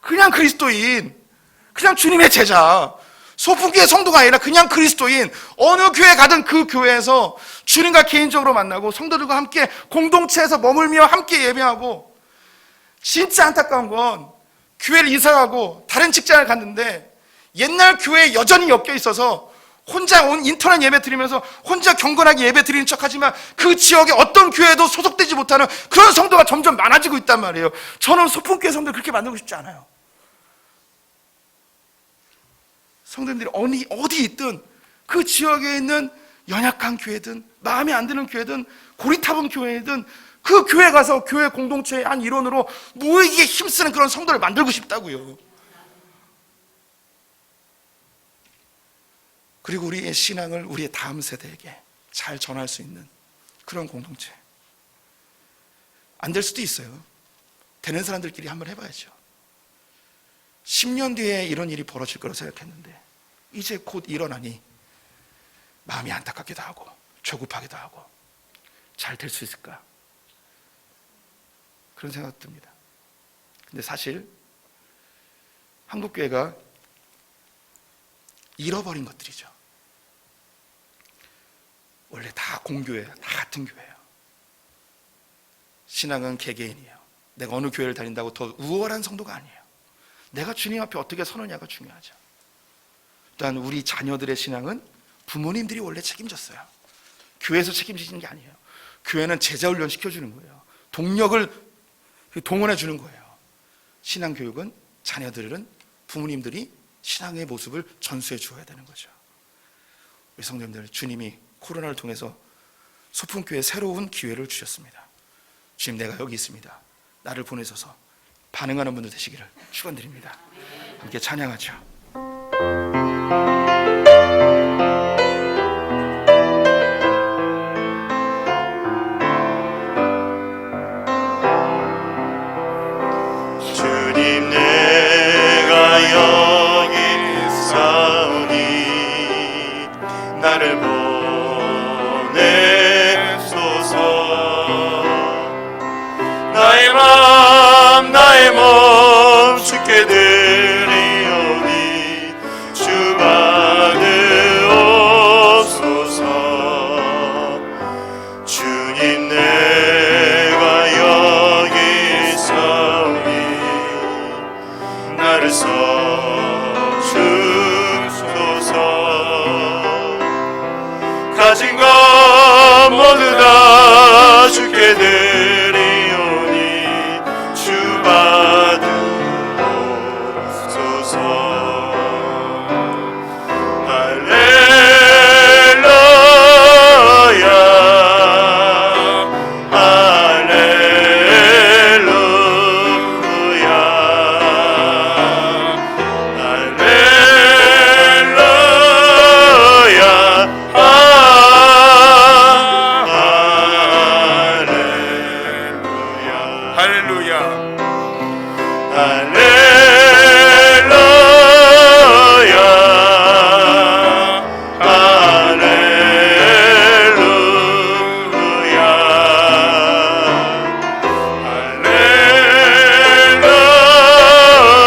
그냥 주님의 제자, 소풍교회 성도가 아니라 그냥 그리스도인, 어느 교회 가든 그 교회에서 주님과 개인적으로 만나고 성도들과 함께 공동체에서 머물며 함께 예배하고. 진짜 안타까운 건 교회를 이사가고 다른 직장을 갔는데 옛날 교회에 여전히 엮여 있어서 혼자 온 인터넷 예배 드리면서 혼자 경건하게 예배 드리는 척하지만 그 지역에 어떤 교회에도 소속되지 못하는 그런 성도가 점점 많아지고 있단 말이에요. 저는 소풍교회 성도를 그렇게 만들고 싶지 않아요. 성도님들이 어디 있든, 그 지역에 있는 연약한 교회든 마음에 안 드는 교회든 고리타분 교회든 그 교회 가서 교회 공동체의 한 일원으로 모이기에 힘쓰는 그런 성도를 만들고 싶다고요. 그리고 우리의 신앙을 우리의 다음 세대에게 잘 전할 수 있는 그런 공동체. 안 될 수도 있어요. 되는 사람들끼리 한번 해봐야죠. 10년 뒤에 이런 일이 벌어질 거라고 생각했는데 이제 곧 일어나니 마음이 안타깝기도 하고 조급하기도 하고, 잘 될 수 있을까? 그런 생각 듭니다. 근데 사실 한국교회가 잃어버린 것들이죠. 원래 다 공교회예요. 다 같은 교회예요. 신앙은 개개인이에요. 내가 어느 교회를 다닌다고 더 우월한 성도가 아니에요. 내가 주님 앞에 어떻게 서느냐가 중요하죠. 또한 우리 자녀들의 신앙은 부모님들이 원래 책임졌어요. 교회에서 책임지는 게 아니에요. 교회는 제자 훈련 시켜주는 거예요. 동력을 동원해 주는 거예요. 신앙 교육은 자녀들은 부모님들이 신앙의 모습을 전수해 주어야 되는 거죠. 우리 성도님들, 주님이 코로나를 통해서 소풍교회에 새로운 기회를 주셨습니다. 주님, 내가 여기 있습니다. 나를 보내셔서 반응하는 분들 되시기를 축원드립니다. 함께 찬양하죠. 주님, 내가 여기 있사오니 나를 보내소서. 나의 몸 주께 드리오니 주 받으옵소서. 주님, 내가 여기 있사오니 나를 써주소서. 가진 것 모두 다 주께 드리오니 주 받으옵소서. 할렐루야, 할렐루야,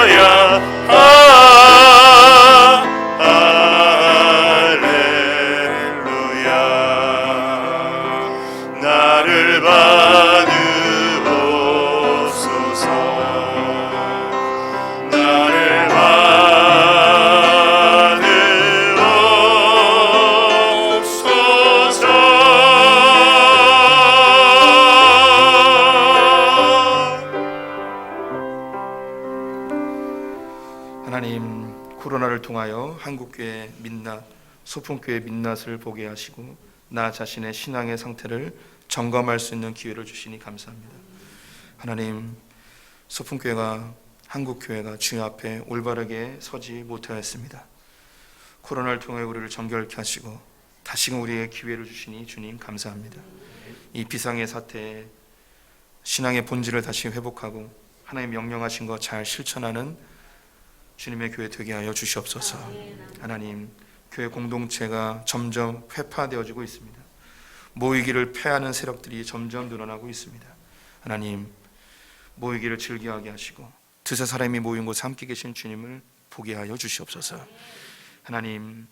할렐루야, 할렐루야, 나를 받으옵소서. 나를 받으옵소서. 하나님, 코로나를 통하여 한국교회 민낯, 소풍교회 민낯을 보게 하시고 나 자신의 신앙의 상태를 점검할 수 있는 기회를 주시니 감사합니다. 하나님, 소풍교회가, 한국교회가 주님 앞에 올바르게 서지 못하였습니다. 코로나를 통해 우리를 정결케 하시고 다시금 우리에게 기회를 주시니 주님 감사합니다. 이 비상의 사태에 신앙의 본질을 다시 회복하고 하나님 명령하신 것 잘 실천하는 주님의 교회 되게 하여 주시옵소서. 하나님, 교회 공동체가 점점 회파되어지고 있습니다. 모이기를 폐하는 세력들이 점점 늘어나고 있습니다. 하나님, 모이기를 즐겨하게 하시고 두세 사람이 모인 곳에 함께 계신 주님을 보게 하여 주시옵소서. 하나님,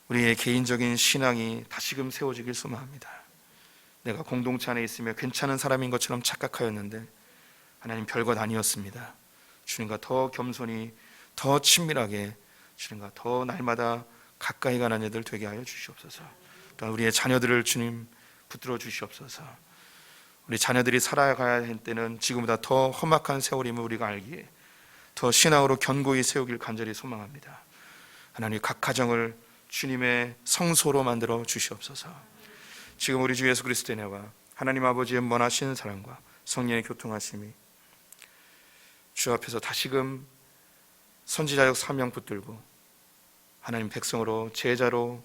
우리의 개인적인 신앙이 다시금 세워지길 소망합니다. 내가 공동체 안에 있으며 괜찮은 사람인 것처럼 착각하였는데 하나님, 별것 아니었습니다. 주님과 더 겸손히, 더 친밀하게, 주님과 더 날마다 가까이 가는 애들 되게 하여 주시옵소서. 또한 우리의 자녀들을 주님 붙들어 주시옵소서. 우리 자녀들이 살아가야 할 때는 지금보다 더 험악한 세월임을 우리가 알기에 더 신앙으로 견고히 세우길 간절히 소망합니다. 하나님, 각 가정을 주님의 성소로 만들어 주시옵소서. 지금 우리 주 예수 그리스도의 은혜와 하나님 아버지의 원하시는 사랑과 성령의 교통하심이 주 앞에서 다시금 선지자적 사명 붙들고 하나님 백성으로 제자로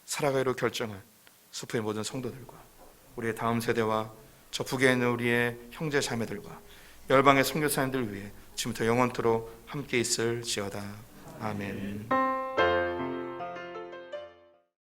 살아가기로 결정한 수포의 모든 성도들과 우리의 다음 세대와 저 북에 있는 우리의 형제 자매들과 열방의 선교사님들 위해 지금부터 영원토록 함께 있을지어다. 아멘.